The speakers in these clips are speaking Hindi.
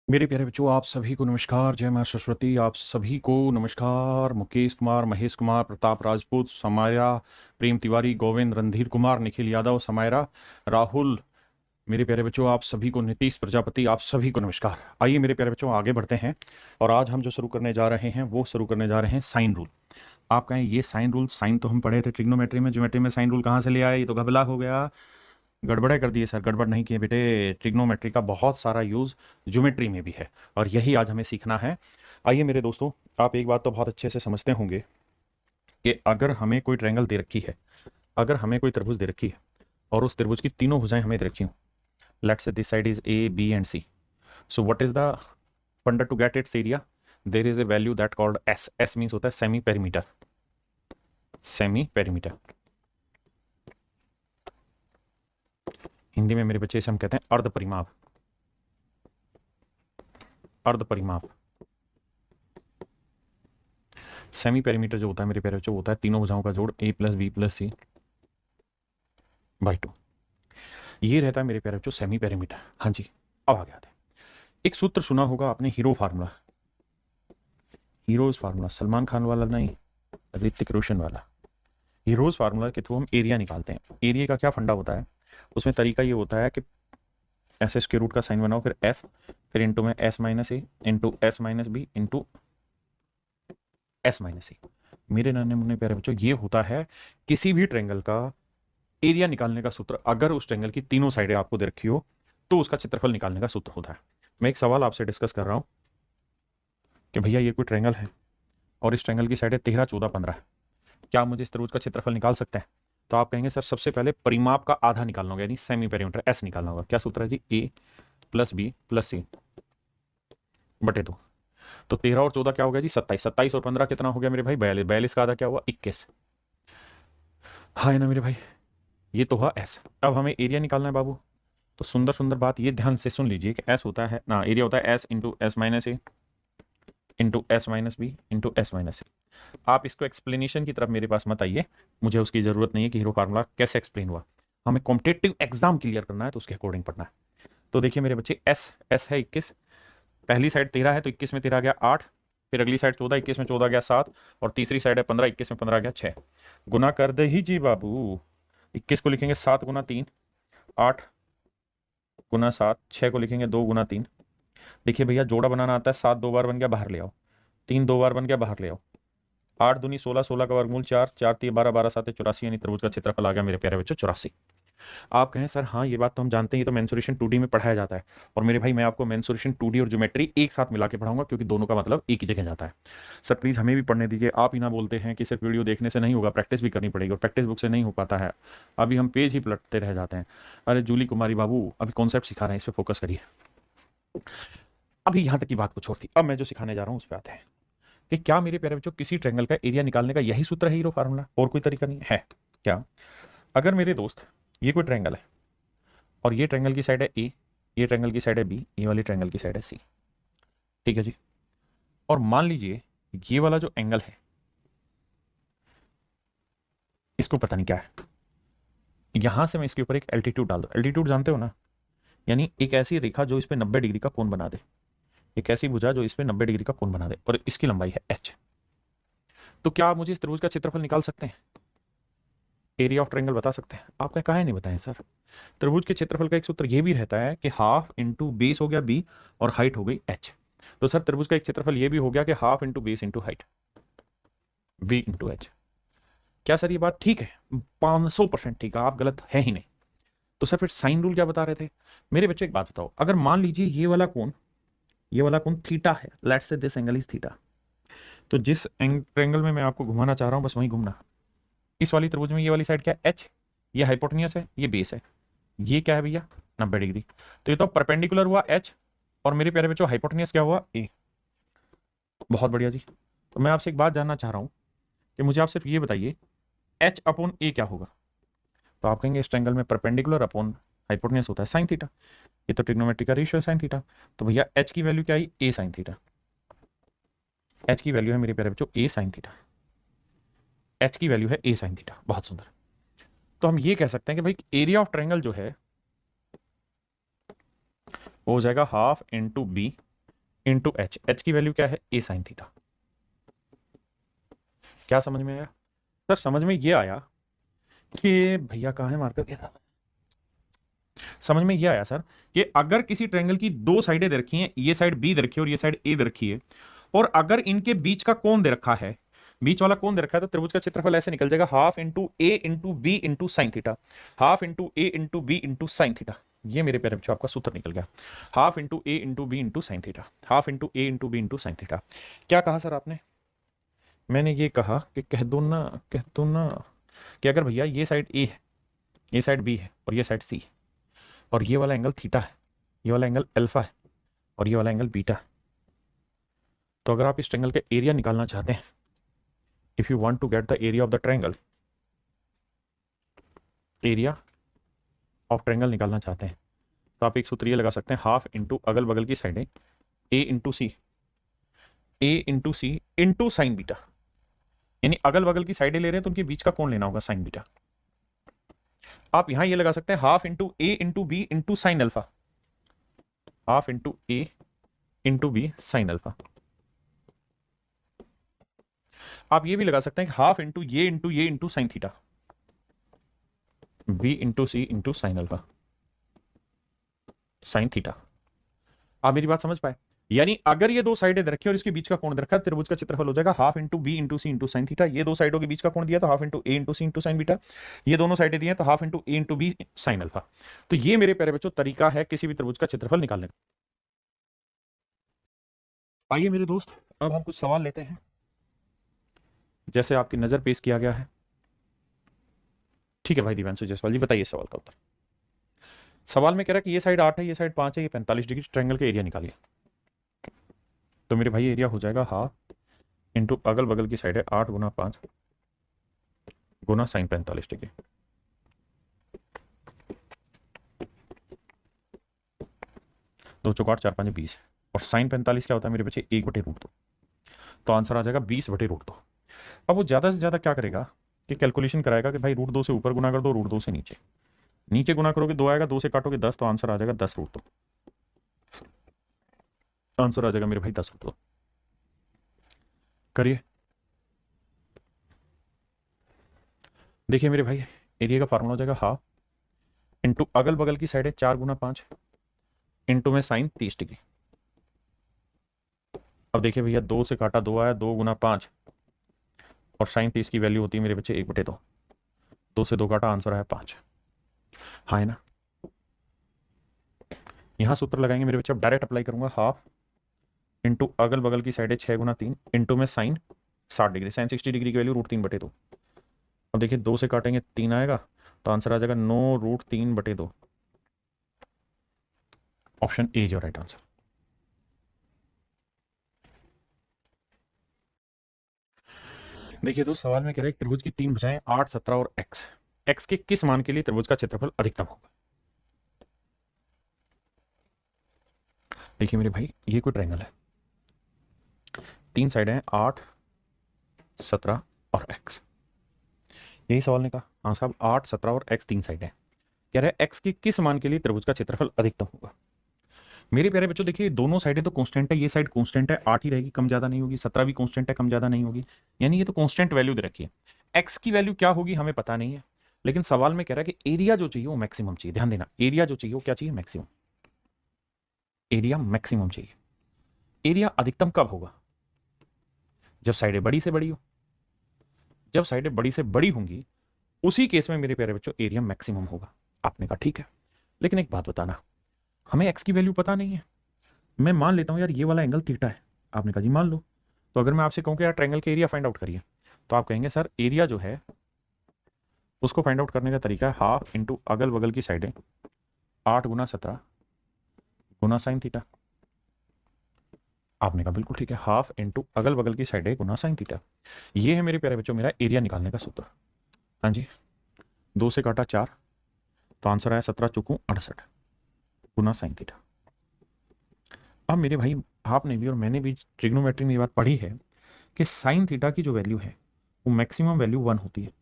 मेरे प्यारे बच्चों, आप सभी को नमस्कार। जय मां सरस्वती। आप सभी को नमस्कार। मुकेश कुमार, महेश कुमार, प्रताप राजपूत, समायरा, प्रेम तिवारी, गोविंद, रणधीर कुमार, निखिल यादव, समायरा, राहुल। मेरे प्यारे बच्चों, आप सभी को, नीतीश प्रजापति, आप सभी को नमस्कार। आइए मेरे प्यारे बच्चों, आगे बढ़ते हैं। और आज हम जो शुरू करने जा रहे हैं वो शुरू करने जा रहे हैं साइन रूल। आप कहें ये साइन रूल, साइन तो हम पढ़े थे ट्रिग्नोमेट्री में, ज्योमेट्री में साइन रूल कहाँ से ले आए? ये तो घबला हो गया। गड़बड़े कर दिए सर। गड़बड़ नहीं किए बेटे। ट्रिग्नोमेट्री का बहुत सारा यूज़ ज्योमेट्री में भी है और यही आज हमें सीखना है। आइए मेरे दोस्तों, आप एक बात तो बहुत अच्छे से समझते होंगे कि अगर हमें कोई ट्रायंगल दे रखी है, अगर हमें कोई त्रिभुज दे रखी है और उस त्रिभुज की तीनों भुजाएं हमें दे रखी हूँ, let's say this side is A, B and C. So what is the funda to get its area? There is a value that called S. S means होता है semi perimeter. Semi perimeter Hindi में मेरे बच्चे से हम कहते हैं अर्ध परिमाप। अर्ध परिमाप। सेमी पेरीमीटर जो होता है मेरे प्यारे बच्चों, होता है तीनों भुजाओं का जोड़ A plus B plus C by two. ये रहता है मेरे प्यारे बच्चों सेमी पेरीमीटर। हाँ जी, अब आ गया था। एक सूत्र सुना होगा आपने, hero formula. Heroes formula, Salman Khan वाला नहीं, ऋतिक रोशन वाला। हीरोज फार्मूला के थ्रू हम एरिया निकालते हैं। एरिया का क्या फंडा होता है? उसमें तरीका ये होता है कि ऐसे स्क्वायर रूट का साइन बनाओ, फिर एस, फिर इंटू में S minus A, into S minus B, into S minus A. मेरे नन्हे मुन्ने प्यारे बच्चों, ये होता है किसी भी ट्रेंगल का एरिया निकालने का सूत्र। अगर उस ट्रेंगल की तीनों साइडें आपको दे रखी हो तो उसका क्षेत्रफल निकालने का सूत्र होता है। मैं एक सवाल आपसे डिस्कस कर रहा हूं कि भैया ये कोई ट्रेंगल है और इस ट्रेंगल की साइडें 13, 14, 15 है, क्या मुझे इस त्रिभुज का क्षेत्रफल निकाल सकते हैं? तो आप कहेंगे सर सबसे पहले परिमाप का आधा निकालना होगा, यानी सेमी पेरीमीटर एस निकालना होगा। क्या सूत्र है जी? ए प्लस बी प्लस सी बटे दो। तो 13 और 14 क्या हो गया जी? 27। 27 और 15 कितना हो गया मेरे भाई? 42। 42 का आधा क्या हुआ? 21। हाँ है ना मेरे भाई? ये तो हुआ एस। अब हमें एरिया निकालना है बाबू। तो सुंदर सुंदर बात ये ध्यान से सुन लीजिए कि एस होता है ना, एरिया होता है S into S minus A, into S minus B, into S minus A. आप इसको एक्सप्लेनेशन की तरफ मेरे पास मत आइए, मुझे उसकी ज़रूरत नहीं है कि हीरो फार्मूला कैसे एक्सप्लेन हुआ। हमें कॉम्पिटेटिव एग्जाम क्लियर करना है तो उसके अकॉर्डिंग पढ़ना है। तो देखिए मेरे बच्चे, एस एस है 21, पहली साइड 13 है तो 21 में 13 गया 8, फिर अगली साइड 14, 21 में 14 गया 7, और तीसरी साइड है 15, 21 में 15 गया 6। गुना कर दे ही जी बाबू। 21 को लिखेंगे 7 गुना 3, 8 गुना 7, 6 को लिखेंगे 2 गुना 3। देखिए भैया, जोड़ा बनाना आता है। 7 दो बार बन गया, बाहर ले आओ। 3 दो बार बन गया, बाहर ले आओ। 8 दूनी 16, 16 का वर्गमूल 4, 4 3 12, 12 7 84, यानी त्रिभुज का क्षेत्रफल आ गया मेरे प्यारे बच्चों 84। आप कहें सर हाँ ये बात तो हम जानते हैं, ये तो मेंसुरेशन 2D में पढ़ाया जाता है। और मेरे भाई मैं आपको मेंसुरेशन 2D और ज्योमेट्री एक साथ मिला के पढ़ाऊंगा क्योंकि दोनों का मतलब एक ही जगह जाता है। सर प्लीज़ हमें भी पढ़ने दीजिए। आप ही ना बोलते हैं कि सिर्फ वीडियो देखने से नहीं होगा, प्रैक्टिस भी करनी पड़ेगी, और प्रैक्टिस बुक से नहीं हो पाता है। अभी हम पेज ही पलटते रह जाते हैं। अरे जूली कुमारी बाबू, अभी कॉन्सेप्ट सिखा रहे हैं, इस पर फोकस करिए। अभी यहाँ तक की बात कुछ और थी, अब मैं जो सिखाने जा रहा हूँ उस पर आते हैं कि क्या मेरे प्यारे बच्चों किसी ट्रेंगल का एरिया निकालने का यही सूत्र है हीरो फार्मूला, और कोई तरीका नहीं है क्या? अगर मेरे दोस्त ये कोई ट्रेंगल है और ये ट्रायंगल की साइड है ए, ये ट्रायंगल की साइड है बी, ये वाली ट्रायंगल की साइड है सी, ठीक है जी। और मान लीजिए ये वाला जो एंगल है इसको पता नहीं क्या है, यहां से मैं इसके ऊपर एक एल्टीट्यूड डाल दूं। एल्टीट्यूड जानते हो ना, यानी एक ऐसी रेखा जो इस पे 90 डिग्री का कोण बना दे, एक ऐसी भुजा जो इस पे 90 डिग्री का कोण बना दे, और इसकी लंबाई है एच। तो क्या आप मुझे इस त्रिभुज का क्षेत्रफल निकाल सकते हैं? एरिया ऑफ ट्रायंगल बता सकते हैं? आपने कहा नहीं बताएं सर। त्रिभुज के क्षेत्रफल का एक सूत्र ये भी रहता है कि हाफ इंटू बेस हो गया बी और हाइट हो गई एच। तो सर त्रिभुज का एक क्षेत्रफल ये भी हो गया कि half into base into height, B into H. क्या सर ये बात ठीक है? 500% ठीक है, आप गलत है ही नहीं। तो सर फिर साइन रूल क्या बता रहे थे? मेरे बच्चे एक बात बताओ, अगर मान लीजिए ये वाला कोण थीटा है, let's say this angle is theta, तो जिस ट्रेंगल में मैं आपको घुमाना चाह रहा हूं बस वहीं घूमना। इस वाली त्रिभुज में ये वाली साइड क्या है? एच। ये हाइपोटेनियस है, ये बेस है। ये क्या है भैया? 90 डिग्री। तो ये तो परपेंडिकुलर हुआ एच, और मेरे प्यारे बच्चों हाइपोटेनियस क्या हुआ? ए। बहुत बढ़िया जी। तो मैं आपसे एक बात जानना चाह रहा हूं कि मुझे आप सिर्फ ये बताइए, एच अपॉन ए क्या होगा? तो आप कहेंगे इस ट्रायंगल में परपेंडिकुलर अपॉन हाइपोटेन्यूस होता है साइन थीटा। ये तो ट्रिग्नोमेट्री का रेशियो है साइन थीटा। तो भैया एच की वैल्यू क्या आई? ए साइन थीटा। एच की वैल्यू है मेरे प्यारे बच्चों ए साइन थीटा। एच की वैल्यू है ए साइन थीटा। बहुत सुंदर। तो हम ये कह सकते हैं कि भाई एरिया ऑफ ट्रायंगल जो है वो हो जाएगा half into B into H, H की वैल्यू क्या है, ए साइन थीटा। क्या समझ में आया सर? समझ में ये आया कि भैया कहाँ है मार्कर के साथ, समझ में ये आया सर कि अगर किसी ट्रायंगल की दो साइडें दे रखी हैं, ये साइड बी दे रखी है और ये साइड ए दे रखी है, और अगर इनके बीच का कोण दे रखा है, बीच वाला कोण दे रखा है, तो त्रिभुज का क्षेत्रफल ऐसे निकल जाएगा half into A into B into sine theta, half into A into B into sine theta. ये मेरे प्यारे बच्चों आपका सूत्र निकल गया, half into A into B into sine theta, half into A into B into sine theta. क्या कहा सर आपने? मैंने ये कहा कि कह दो ना, कह दो ना कि अगर भैया ये साइड ए है, ये साइड बी है और ये साइड सी है, और ये वाला एंगल थीटा है, ये वाला एंगल अल्फा है और ये वाला एंगल बीटा है, तो अगर आप इस ट्रायंगल का एरिया निकालना चाहते हैं, if you want to get the area of the triangle, area of triangle निकालना चाहते हैं, तो आप एक सूत्र ये लगा सकते हैं, हाफ इंटू अगल बगल की साइडें ए इंटू सी, ए into C into sign beta, यानी अगल बगल की साइडें ले रहे हैं तो उनके बीच का कोण लेना होगा साइन बीटा। आप यहां ये लगा सकते हैं half into A into B into sine alpha, half into A into B sine alpha. आप ये भी लगा सकते हैं कि हाफ इंटू ये into sine theta, B into C into sine alpha, sine theta. आप मेरी बात समझ पाए? यानी अगर ये दो साइडें रखी और इसके बीच का कोण रखा, त्रिभुज का क्षेत्रफल हो जाएगा half into B into C into sine theta. ये दो साइडों के बीच का कोण दिया तो half into A into C into sign beta, ये दोनों साइडें दी हैं तो half into A into B sine alpha. तो ये मेरे प्यारे बच्चों तरीका है किसी भी त्रिभुज का क्षेत्रफल निकालने का। आइए मेरे दोस्त, अब हम कुछ सवाल लेते हैं जैसे आपकी नजर पेश किया गया है। ठीक है भाई दिव्यांशु जायसवाल जी, बताइए सवाल का उत्तर। सवाल में कह रहा है कि ये साइड 8 है, ये साइड 5 है, ये 45 डिग्री, ट्रायंगल का एरिया निकालिए। तो मेरे भाई एरिया हो जाएगा हाफ इंटू अगल बगल की साइड है 8 गुना 5 गुना साइन 45 डिग्री। दो चौक 8 4 5 20, और साइन 45 क्या होता है मेरे बच्चे, 1/√2। तो आंसर आ जाएगा 20/√2। अब वो ज़्यादा से ज़्यादा क्या करेगा कि कैलकुलेशन कराएगा कि भाई √2 से ऊपर गुना कर दो, √2 से नीचे, नीचे गुना करोगे 2 आएगा, 2 से काटोगे 10, तो आंसर आ जाएगा 10√2। आंसर आ जाएगा मेरे भाई 10√2। करिए, देखिए मेरे भाई एरिया का फार्मूला हो जाएगा हाफ इंटू अगल बगल की साइड है 4 गुना 5 इंटू में साइन 30 डिग्री। अब देखिए भैया 2 से काटा 2 आया, 2 गुना 5, और साइन 30 की वैल्यू होती है मेरे बच्चे 1/2। 2 से 2 काटा, आंसर आया 5। हाँ है ना? यहां सूत्र लगाएंगे मेरे बच्चे, अब डायरेक्ट अप्लाई करूंगा, हाफ इंटू अगल बगल की साइड है 6 गुना 3 इंटू में साइन 60 डिग्री, साइन 60 डिग्री की वैल्यू √3/2। अब देखिए 2 से काटेंगे 3 आएगा, तो आंसर आ जाएगा 9√3/2। Option A is your right answer. देखिए तो सवाल में कह रहा है त्रिभुज की तीन भुजाएं 8, 17 और x, x के किस मान के लिए त्रिभुज का क्षेत्रफल अधिकतम होगा? देखिए मेरे भाई ये कोई ट्रायंगल है, तीन साइडें हैं 8, 17 और x। यही सवाल ने कहा। हाँ साहब 8, 17 और x तीन साइडें हैं, कह रहे हैं x के किस मान के लिए त्रिभुज का क्षेत्रफल अधिकतम होगा। मेरे प्यारे बच्चों देखिए दोनों साइडें तो कांस्टेंट है, ये साइड कांस्टेंट है, 8 ही रहेगी, कम ज्यादा नहीं होगी, 17 भी कांस्टेंट है, कम ज्यादा नहीं होगी, यानी ये तो कांस्टेंट वैल्यू दे रखी है। x की वैल्यू क्या होगी हमें पता नहीं है, लेकिन सवाल में कह रहा है कि एरिया जो चाहिए वो मैक्सिमम चाहिए। ध्यान देना, एरिया जो चाहिए वो क्या चाहिए, मैक्सिमम। एरिया मैक्सिमम चाहिए। एरिया अधिकतम कब होगा? जब साइडें बड़ी से बड़ी हो। जब साइडें बड़ी से बड़ी होंगी उसी केस में मेरे प्यारे बच्चों एरिया मैक्सिमम होगा। आपने कहा ठीक है, लेकिन एक बात बताना, हमें एक्स की वैल्यू पता नहीं है। मैं मान लेता हूं यार ये वाला एंगल थीटा है, आपने कहा जी मान लो। तो अगर मैं आपसे कहूं कि यार ट्रायंगल का एरिया फाइंड आउट करिए, तो आप कहेंगे सर एरिया जो है उसको फाइंड आउट करने का तरीका है हाफ इंटू अगल बगल की साइडें 8 गुना 17 गुना साइन थीटा। आपने कहा बिल्कुल ठीक है, हाफ इंटू अगल बगल की साइडें गुना साइन थीटा। ये है मेरे प्यारे बच्चों मेरा एरिया निकालने का सूत्र। हाँ जी, 2 से काटा 4, तो आंसर आया 17 चौकू 68 गुना साइन थीटा। अब मेरे भाई आपने भी और मैंने भी ट्रिग्नोमेट्री में ये बात पढ़ी है कि साइन थीटा की जो वैल्यू है वो मैक्सिमम वैल्यू 1 होती है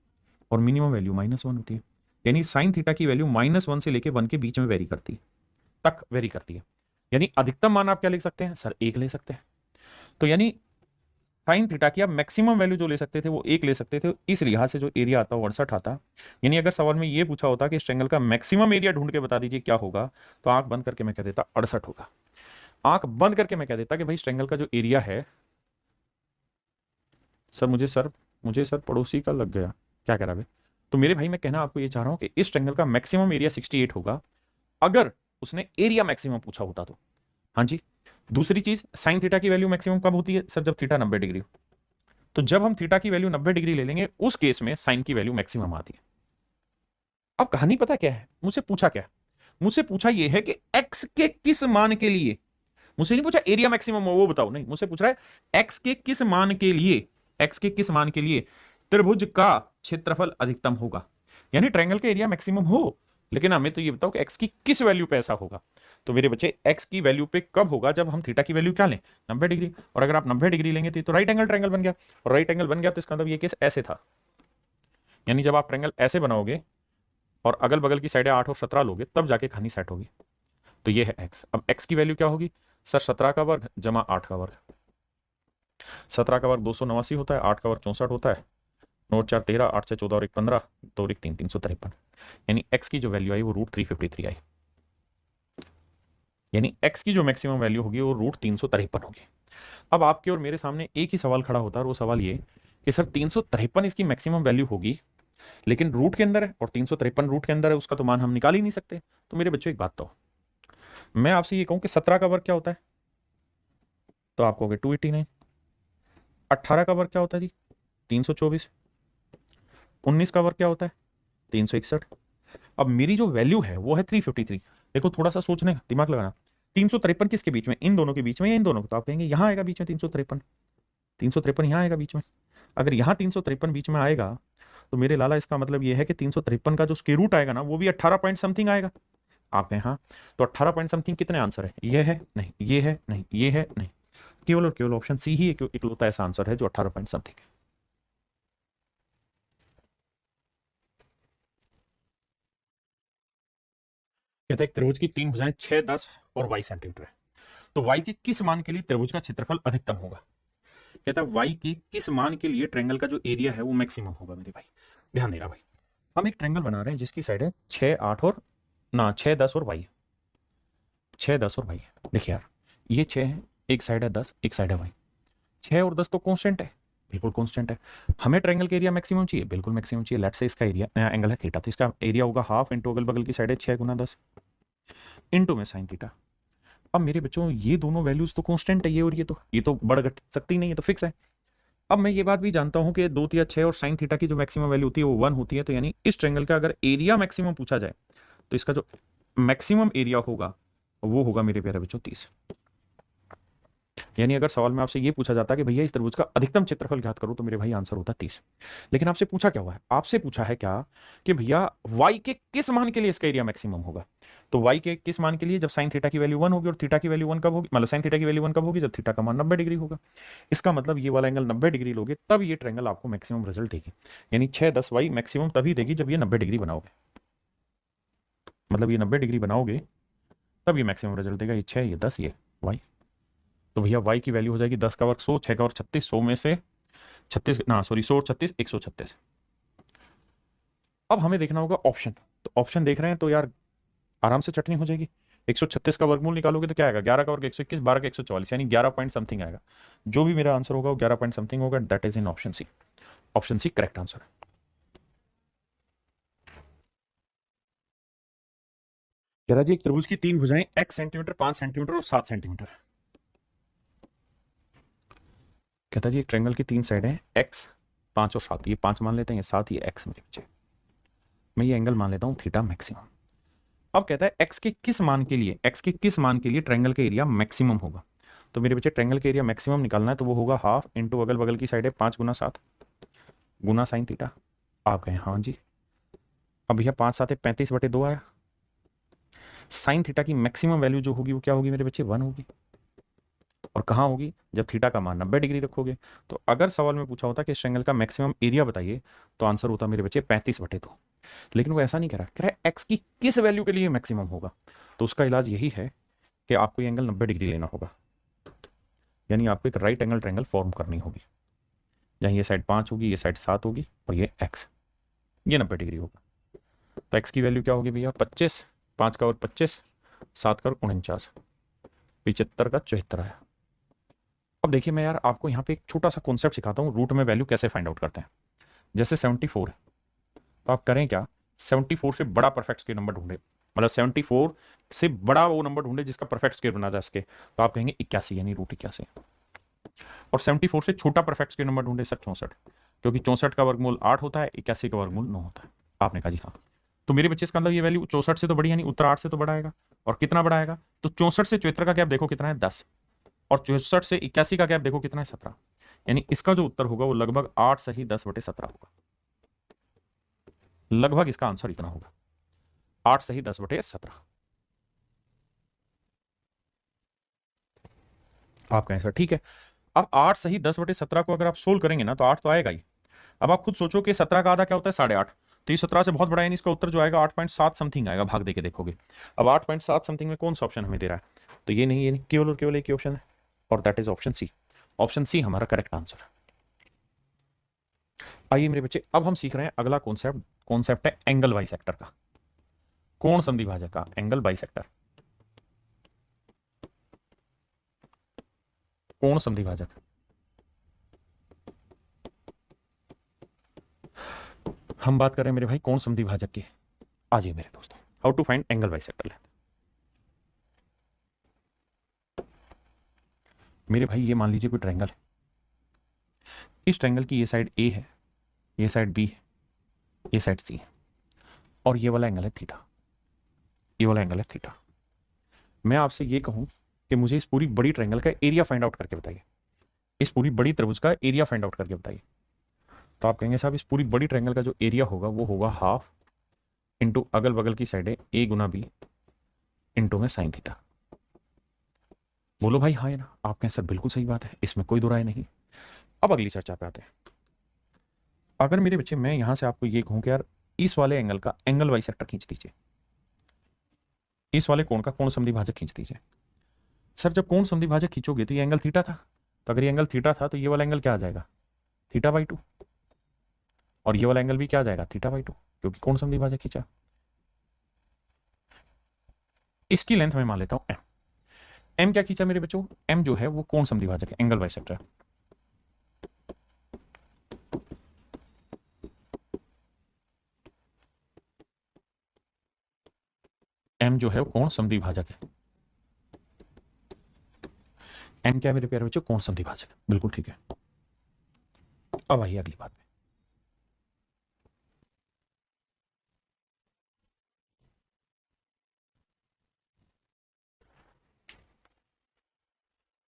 और मिनिमम वैल्यू -1 होती है। यानी साइन थीटा की वैल्यू -1 से लेकर 1 के बीच में वेरी करती है, तक वेरी करती है। यानी अधिकतम मान आप क्या लिख सकते हैं सर, 1 ले सकते हैं। तो यानी साइन थीटा की आप मैक्सिमम वैल्यू जो ले सकते थे वो 1 ले सकते थे, इस लिहाज से जो एरिया आता है 68 आता। यानी अगर सवाल में ये पूछा होता कि इस ट्रायंगल का मैक्सिमम एरिया ढूंढ के बता दीजिए क्या होगा, तो आंख बंद करके मैं कह देता 68 होगा। आंख बंद करके मैं कह देता कि भाई इस ट्रायंगल का जो एरिया है, सर मुझे पड़ोसी का लग गया, क्या कह रहा है। तो मेरे भाई मैं कहना आपको ये चाह रहा हूं कि इस ट्रायंगल का मैक्सिमम एरिया 68 होगा, अगर उसने एरिया मैक्सिमम पूछा होता तो। हाँ जी। दूसरी चीज, साइन थीटा की वैल्यू मैक्सिमम कब होती है सर, जब थीटा 90 डिग्री हो। तो जब हम थीटा की वैल्यू 90 डिग्री ले लेंगे, उस केस में साइन की वैल्यू मैक्सिमम आती है। अब कहानी पता क्या है, मुझसे पूछा क्या है, मुझसे पूछा यह है कि एक्स के किस मान के लिए, मुझसे नहीं पूछा एरिया मैक्सिमम हो वो बताओ, नहीं, मुझसे पूछ रहा है एक्स के किस मान के लिए, एक्स के किस मान के लिए त्रिभुज का क्षेत्रफल अधिकतम होगा। यानी ट्रायंगल का एरिया मैक्सिमम हो, लेकिन हमें तो ये बताओ कि एक्स की किस वैल्यू पे ऐसा होगा। तो मेरे बच्चे एक्स की वैल्यू पे कब होगा, जब हम थीटा की वैल्यू क्या लें, 90 डिग्री। और अगर आप 90 डिग्री लेंगे तो राइट एंगल ट्रायंगल बन गया, और राइट एंगल बन गया तो इसका मतलब ये केस ऐसे था। यानी जब आप ट्रायंगल ऐसे बनाओगे और अगल बगल की साइडें 8 और 17 लोगे, तब जाके कहानी सेट होगी। तो ये है एक्स। अब एक्स की वैल्यू क्या होगी सर, 17 का वर्ग जमा 8 का वर्ग। 17 का वर्ग 289 होता है, 8 का वर्ग 64 होता है, 9 4 13, 8 से 14 और 1 15, 2 और 1 3, 353। यानी एक्स की जो वैल्यू आई वो √353 आई। यानी एक्स की जो मैक्सिमम वैल्यू होगी वो √353 होगी। अब आपके और मेरे सामने एक ही सवाल खड़ा होता है, और वो सवाल ये कि सर 353 इसकी मैक्सिमम वैल्यू होगी, लेकिन रूट के अंदर है, और 353 रूट के अंदर है, उसका तो मान हम निकाल ही नहीं सकते। तो मेरे बच्चों एक बात तो, मैं आपसे ये कहूं कि 17 का वर्ग क्या होता है, तो आप कहोगे 289। 18 का वर्ग क्या होता है जी, 324। 19 का वर्ग क्या होता है, 361। अब मेरी जो वैल्यू है वो है 353। देखो थोड़ा सा सोचने का दिमाग लगाना, 353 किसके बीच में, इन दोनों के बीच में या इन दोनों को, तो आप कहेंगे यहां आएगा बीच में 353, 353 यहां आएगा बीच में। अगर यहां 353 बीच में आएगा, तो मेरे लाला इसका मतलब ये है कि 353 का जो स्क्वायर रूट आएगा ना, वो भी 18 पॉइंट समथिंग आएगा। आप कहें हाँ, तो 18 पॉइंट समथिंग कितने आंसर है, ये है नहीं, ये है नहीं, ये है नहीं, केवल और केवल ऑप्शन सी ही इकलौता ऐसा आंसर है जो 18 पॉइंट समथिंग है। कहता है एक त्रिभुज की 3 भुजाएं 6, 10 और y सेंटीमीटर है, तो y के किस मान के लिए त्रिभुज का क्षेत्रफल अधिकतम होगा। कहता है y के किस मान के लिए ट्रायंगल का जो एरिया है वो मैक्सिमम होगा। मेरे भाई ध्यान दे रहा भाई, हम एक ट्रायंगल बना रहे हैं जिसकी साइड है 6, 8 और ना 6, 10 और y, 6, 10 और y। देखिए यार, ये 6 है, एक साइड है 10, एक साइड है y। 6 और 10 तो कांस्टेंट है, बिल्कुल कांस्टेंट है। हमें ट्रायंगल का एरिया मैक्सिमम चाहिए, बिल्कुल मैक्सिमम चाहिए। लेट्स से इसका एरिया एंगल है थीटा, तो इसका एरिया होगा हाफ इंटू अगल बगल की साइड है 6 गुना 10 इंटू में साइन थीटा। अब मेरे बच्चों ये दोनों वैल्यूज तो कांस्टेंट है, ये और ये तो बढ़ घट सकती नहीं है, तो फिक्स है। अब मैं ये बात भी जानता हूं कि 2 या 6 और साइन थीटा की जो मैक्सिमम वैल्यू होती है वो 1 होती है। तो यानी इस ट्रायंगल का अगर एरिया मैक्सिमम पूछा जाए, तो इसका जो मैक्सिमम एरिया होगा वो होगा मेरे प्यारे बच्चों 30। यानी अगर सवाल में आपसे ये पूछा जाता कि भैया इस त्रिभुज का अधिकतम क्षेत्रफल ज्ञात करो, तो मेरे भाई आंसर होता 30। लेकिन आपसे पूछा क्या हुआ है, आपसे पूछा है क्या कि भैया y के किस मान के लिए इसका एरिया मैक्सिमम होगा। तो y के किस मान के लिए, जब साइन थीटा की वैल्यू 1 होगी, और थीटा की वैल्यू 1 कब होगी, मतलब साइन थीटा की वैल्यू 1 कब होगी, जब थीटा का मान 90 डिग्री होगा। इसका मतलब ये वाला एंगल 90 डिग्री लोगे तब ये ट्रायंगल आपको मैक्सिमम रिजल्ट देगी। यानी 6, 10 y मैक्सिमम तभी देगी जब ये 90 डिग्री बनाओगे, मतलब ये 90 डिग्री बनाओगे तब ये मैक्सिमम रिजल्ट देगा। ये 6, ये 10, ये y। तो भैया y की वैल्यू हो जाएगी 10 का वर्ग 100, 6 का वर्ग 36, 100 में से 36 ना सॉरी 100 और 36, 136। अब हमें देखना होगा ऑप्शन, तो ऑप्शन देख रहे हैं तो यार आराम से चटनी हो जाएगी। 136 का वर्गमूल निकालोगे तो क्या आएगा, 11 का वर्ग 121, 12 का 144, यानी 11 पॉइंट समथिंग आएगा। जो भी मेरा आंसर होगा वो 11 पॉइंट समथिंग होगा। That is in option C. Option C correct answer है। कह रहा जी एक त्रिभुज की 3 भुजाएं x सेंटीमीटर, 5 सेंटीमीटर और 7 सेंटीमीटर। कहता जी एक ट्रायंगल की 3 साइड है x, 5 और 7, ये 5 मान लेते हैं, ये 7, ये x मेरे बच्चे। मैं ये एंगल मान लेता हूं थीटा मैक्सिमम। अब कहता है x के किस मान के लिए, x के किस मान के लिए ट्रायंगल का एरिया मैक्सिमम होगा। तो मेरे बच्चे ट्रायंगल का एरिया मैक्सिमम निकालना है, तो वो होगा हाफ इंटू अगल बगल की साइड है 5 गुना 7 गुना साइन थीटा। आप कहें हाँ जी। अब भैया 5 7 35/2 आया। साइन थीटा की मैक्सिमम वैल्यू जो होगी वो क्या होगी मेरे बच्चे, 1 होगी। और कहाँ होगी, जब थीटा का मान 90 डिग्री रखोगे। तो अगर सवाल में पूछा होता कि इस ट्रायंगल का मैक्सिमम एरिया बताइए, तो आंसर होता मेरे बच्चे 35/2। लेकिन वो ऐसा नहीं कह रहा है एक्स की किस वैल्यू के लिए मैक्सिमम होगा। तो उसका इलाज यही है कि आपको ये एंगल 90 डिग्री लेना होगा, यानी आपको एक राइट एंगल ट्रायंगल फॉर्म करनी होगी, जहाँ ये साइड 5 होगी, ये साइड 7 होगी और ये x, ये 90 डिग्री होगा। तो x की वैल्यू क्या होगी भैया, 25, 5 का और 25, 7 का और 49, 75 का 74 आया। अब देखिए मैं यार आपको यहाँ पे एक छोटा सा कॉन्सेप्ट सिखाता हूँ, रूट में वैल्यू कैसे फाइंड आउट करते हैं। जैसे 74 है तो आप करें क्या, 74 से बड़ा परफेक्ट स्क्वायर नंबर ढूंढे, मतलब 74 से बड़ा वो नंबर ढूंढे जिसका परफेक्ट स्क्वायर बना जा सके, तो आप कहेंगे 81 यानी रूट 81। और 74 से छोटा परफेक्ट स्क्वायर नंबर ढूंढे सर 64, क्योंकि 64 का वर्गमूल 8 होता है, 81 का वर्गमूल 9 होता है। आपने कहा जी हाँ, तो मेरे बच्चे इसका अंदर ये वैल्यू 64 से तो बड़ी, यानी उत्तर 8 से तो बड़ा आएगा। और कितना बड़ा आएगा, तो 64 से 74 का गैप देखो कितना है 10, और 64 से 81 का गैप देखो कितना है 17, यानी इसका जो उत्तर होगा वो लगभग 8 सही 10/17 होगा। लगभग इसका आंसर इतना होगा, 8 सही 10/17। आप कहें सर ठीक है, अब 8 सही 10/17 को अगर आप सोल्व करेंगे ना तो 8 तो आएगा ही। अब आप खुद सोचो कि 17 का आधा क्या होता है 8.5, तो ये 17 से बहुत बड़ा है, यानी इसका उत्तर जो आएगा 8.7 समथिंग आएगा, भाग देके देखोगे। अब 8.7 समथिंग में कौन सा ऑप्शन हमें दे रहा है, तो ये नहीं, ये नहीं, केवल और केवल एक ही ऑप्शन है, और that is option C. Option C हमारा करेक्ट आंसर है। आइए मेरे बच्चे, अब हम सीख रहे हैं अगला कॉन्सेप्ट, कॉन्सेप्ट है एंगल बाइसेक्टर का, कोण संधिभाजक का एंगल बाइसेक्टर, कोण संधिभाजक। हम बात कर रहे हैं मेरे भाई कोण संधिभाजक की। आ जाइए मेरे दोस्तों, how to find angle bisector. मेरे भाई ये मान लीजिए कोई ट्रायंगल है, इस ट्रायंगल की ये साइड ए है, ये साइड बी है, ये साइड सी है, और ये वाला एंगल है थीटा, ये वाला एंगल है थीटा। मैं आपसे ये कहूं कि मुझे इस पूरी बड़ी ट्रायंगल का एरिया फाइंड आउट करके बताइए, इस पूरी बड़ी त्रिभुज का एरिया फाइंड आउट करके बताइए। तो आप कहेंगे साहब इस पूरी बड़ी ट्रायंगल का जो एरिया होगा वो होगा हाफ इंटू अगल बगल की साइड है ए गुना बी इंटू में साइन थीटा। बोलो भाई हाँ है ना, आप कहें सर बिल्कुल सही बात है, इसमें कोई दो राय नहीं। अब अगली चर्चा पे आते हैं। अगर मेरे बच्चे मैं यहां से आपको ये कहूं कि यार इस वाले एंगल का एंगल बाइसेक्टर खींच दीजिए, इस वाले कोण का कोण समद्विभाजक खींच दीजिए। सर जब कोण समद्विभाजक खींचोगे तो ये एंगल थीटा था, तो अगर ये एंगल थीटा था तो ये वाला एंगल क्या आ जाएगा, θ/2, और ये वाला एंगल भी क्या आ जाएगा, θ/2, क्योंकि कोण समद्विभाजक खींचा। इसकी लेंथ मैं मान लेता हूं m। m क्या खींचा मेरे बच्चों, m जो है वो कोण समद्विभाजक है, एंगल बाइसेक्टर। m जो है वो कोण समद्विभाजक है। m क्या है मेरे प्यारे बच्चों, कोण समद्विभाजक, बिल्कुल ठीक है। अब आइए अगली बात में,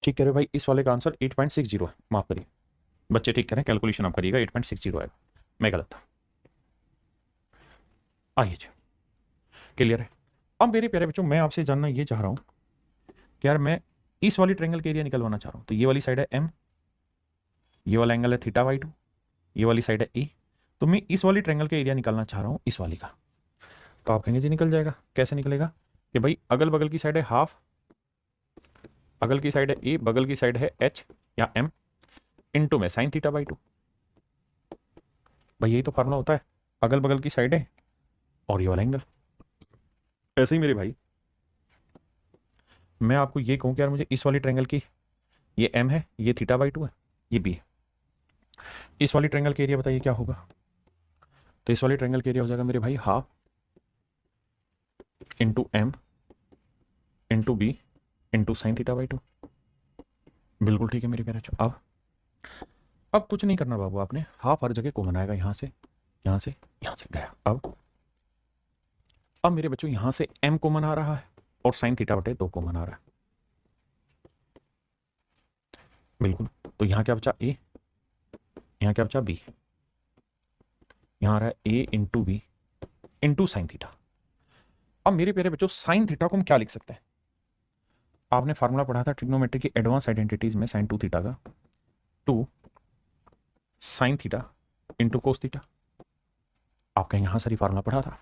ठीक कह रहे हो भाई, इस वाले का आंसर 8.60 है, माफ करिए बच्चे, ठीक करें कैलकुलेशन आप करिएगा, 8.60 आएगा, मैं गलत था। आइए जी, क्लियर है। अब मेरे प्यारे बच्चों मैं आपसे जानना ये चाह रहा हूं कि यार मैं इस वाली ट्रायंगल के एरिया निकलवाना चाह रहा हूं, तो ये वाली साइड है m, ये वाला एंगल है θ/2, ये वाली साइड है a, तो मैं इस वाली ट्रायंगल के एरिया निकालना चाह रहा हूं, इस वाली का। तो आप कहेंगे जी निकल जाएगा, कैसे निकलेगा, कि भाई अगल बगल की साइड है हाफ, अगल की साइड है a, बगल की साइड है h या m, इंटू में साइन θ/2। भाई यही तो फार्मूला होता है, अगल बगल की साइड है और ये वाला एंगल। ऐसे ही मेरे भाई मैं आपको ये कहूं कि यार मुझे इस वाली ट्रायंगल की, ये m है, ये θ/2 है, ये b है, इस वाली ट्रायंगल के एरिया बताइए क्या होगा। तो इस वाली ट्रायंगल के एरिया हो जाएगा मेरे भाई half into m into b into sine θ/2। बिल्कुल ठीक है मेरे प्यारे बच्चों। अब कुछ नहीं करना बाबू, आपने हाफ हर जगह कॉमन आएगा, यहां से यहां से यहां से गया। अब मेरे बच्चों यहां से m कॉमन आ रहा है और साइन θ/2 कॉमन आ रहा है, बिल्कुल। तो यहां क्या बचा a, यहां क्या बचा b, यहां आ रहा है a into B into sine theta. अब मेरे प्यारे बच्चों साइन थीटा को हम क्या लिख सकते हैं, आपने फार्मूला पढ़ा था ट्रिग्नोमेट्री की एडवांस आइडेंटिटीज में, साइन 2 थीटा का 2 sine theta into cos theta. आपका यहां सारी फार्मूला पढ़ा था,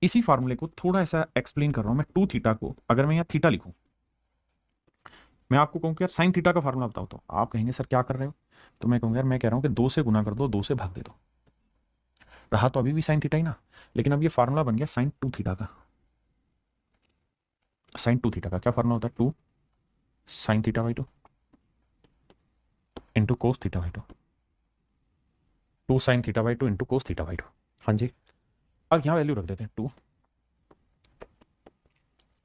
इसी फार्मूले को थोड़ा ऐसा एक्सप्लेन कर रहा हूं मैं। 2 थीटा को अगर मैं यहां थीटा लिखूं मैं आपको कहूँ कि यार साइन थीटा का फार्मूला बताओ, तो आप कहेंगे सर क्या कर रहे हो, तो मैं कहूँगा यार मैं कह रहा हूँ कि 2 से गुना कर दो, 2 से भाग दे दो। रहा तो अभी भी साइन थीटा ही ना, लेकिन अब ये फार्मूला बन गया साइन 2 थीटा का। साइन 2 थीटा का क्या फार्मूला होता है, 2 sine theta by 2 into cos theta by 2, 2 sine theta by 2 into cos theta by 2। हाँ जी, अब यहाँ वैल्यू रख देते हैं 2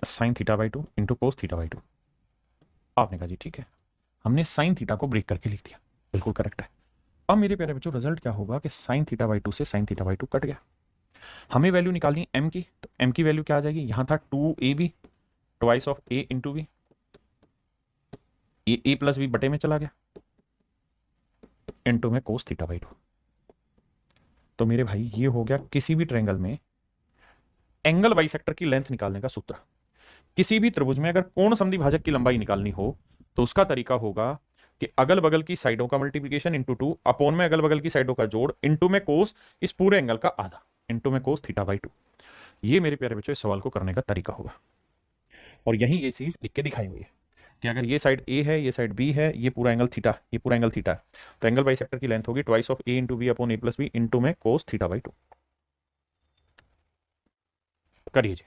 sine theta by 2 into cos theta by 2। आपने कहा जी ठीक है, हमने साइन थीटा को ब्रेक करके लिख दिया, बिल्कुल करेक्ट है। अब मेरे प्यारे बच्चों रिजल्ट क्या होगा कि साइन थीटा बाई 2 से साइन थीटा बाई 2 कट गया। हमें वैल्यू निकालनी एम की, तो एम की वैल्यू क्या आ जाएगी, यहाँ था 2ab twice of a into B, ये a प्लस बी बटे में चला गया इंटू में कोस थीटा बाई 2। तो मेरे भाई ये हो गया किसी भी ट्रायंगल में एंगल बाइसेक्टर की लेंथ निकालने का सूत्र। किसी भी त्रिभुज में अगर कोण समद्विभाजक की लंबाई निकालनी हो तो उसका तरीका होगा कि अगल बगल की साइडों का मल्टीप्लिकेशन इंटू 2 अपॉन में अगल बगल की साइडों का जोड़ इंटू में कोस इस पूरे एंगल का आधा इंटू में कोस थीटा बाई 2। ये मेरे प्यारे बच्चों इस सवाल को करने का तरीका होगा, और यही ये चीज लिख के दिखाई हुई है कि अगर ये साइड ए है, ये साइड बी है, ये पूरा एंगल थीटा, ये पूरा एंगल थीटा है, तो एंगल बाइसेक्टर की लेंथ होगी twice of A into B upon A plus B into में कोस थीटा बाई 2। करिए जी।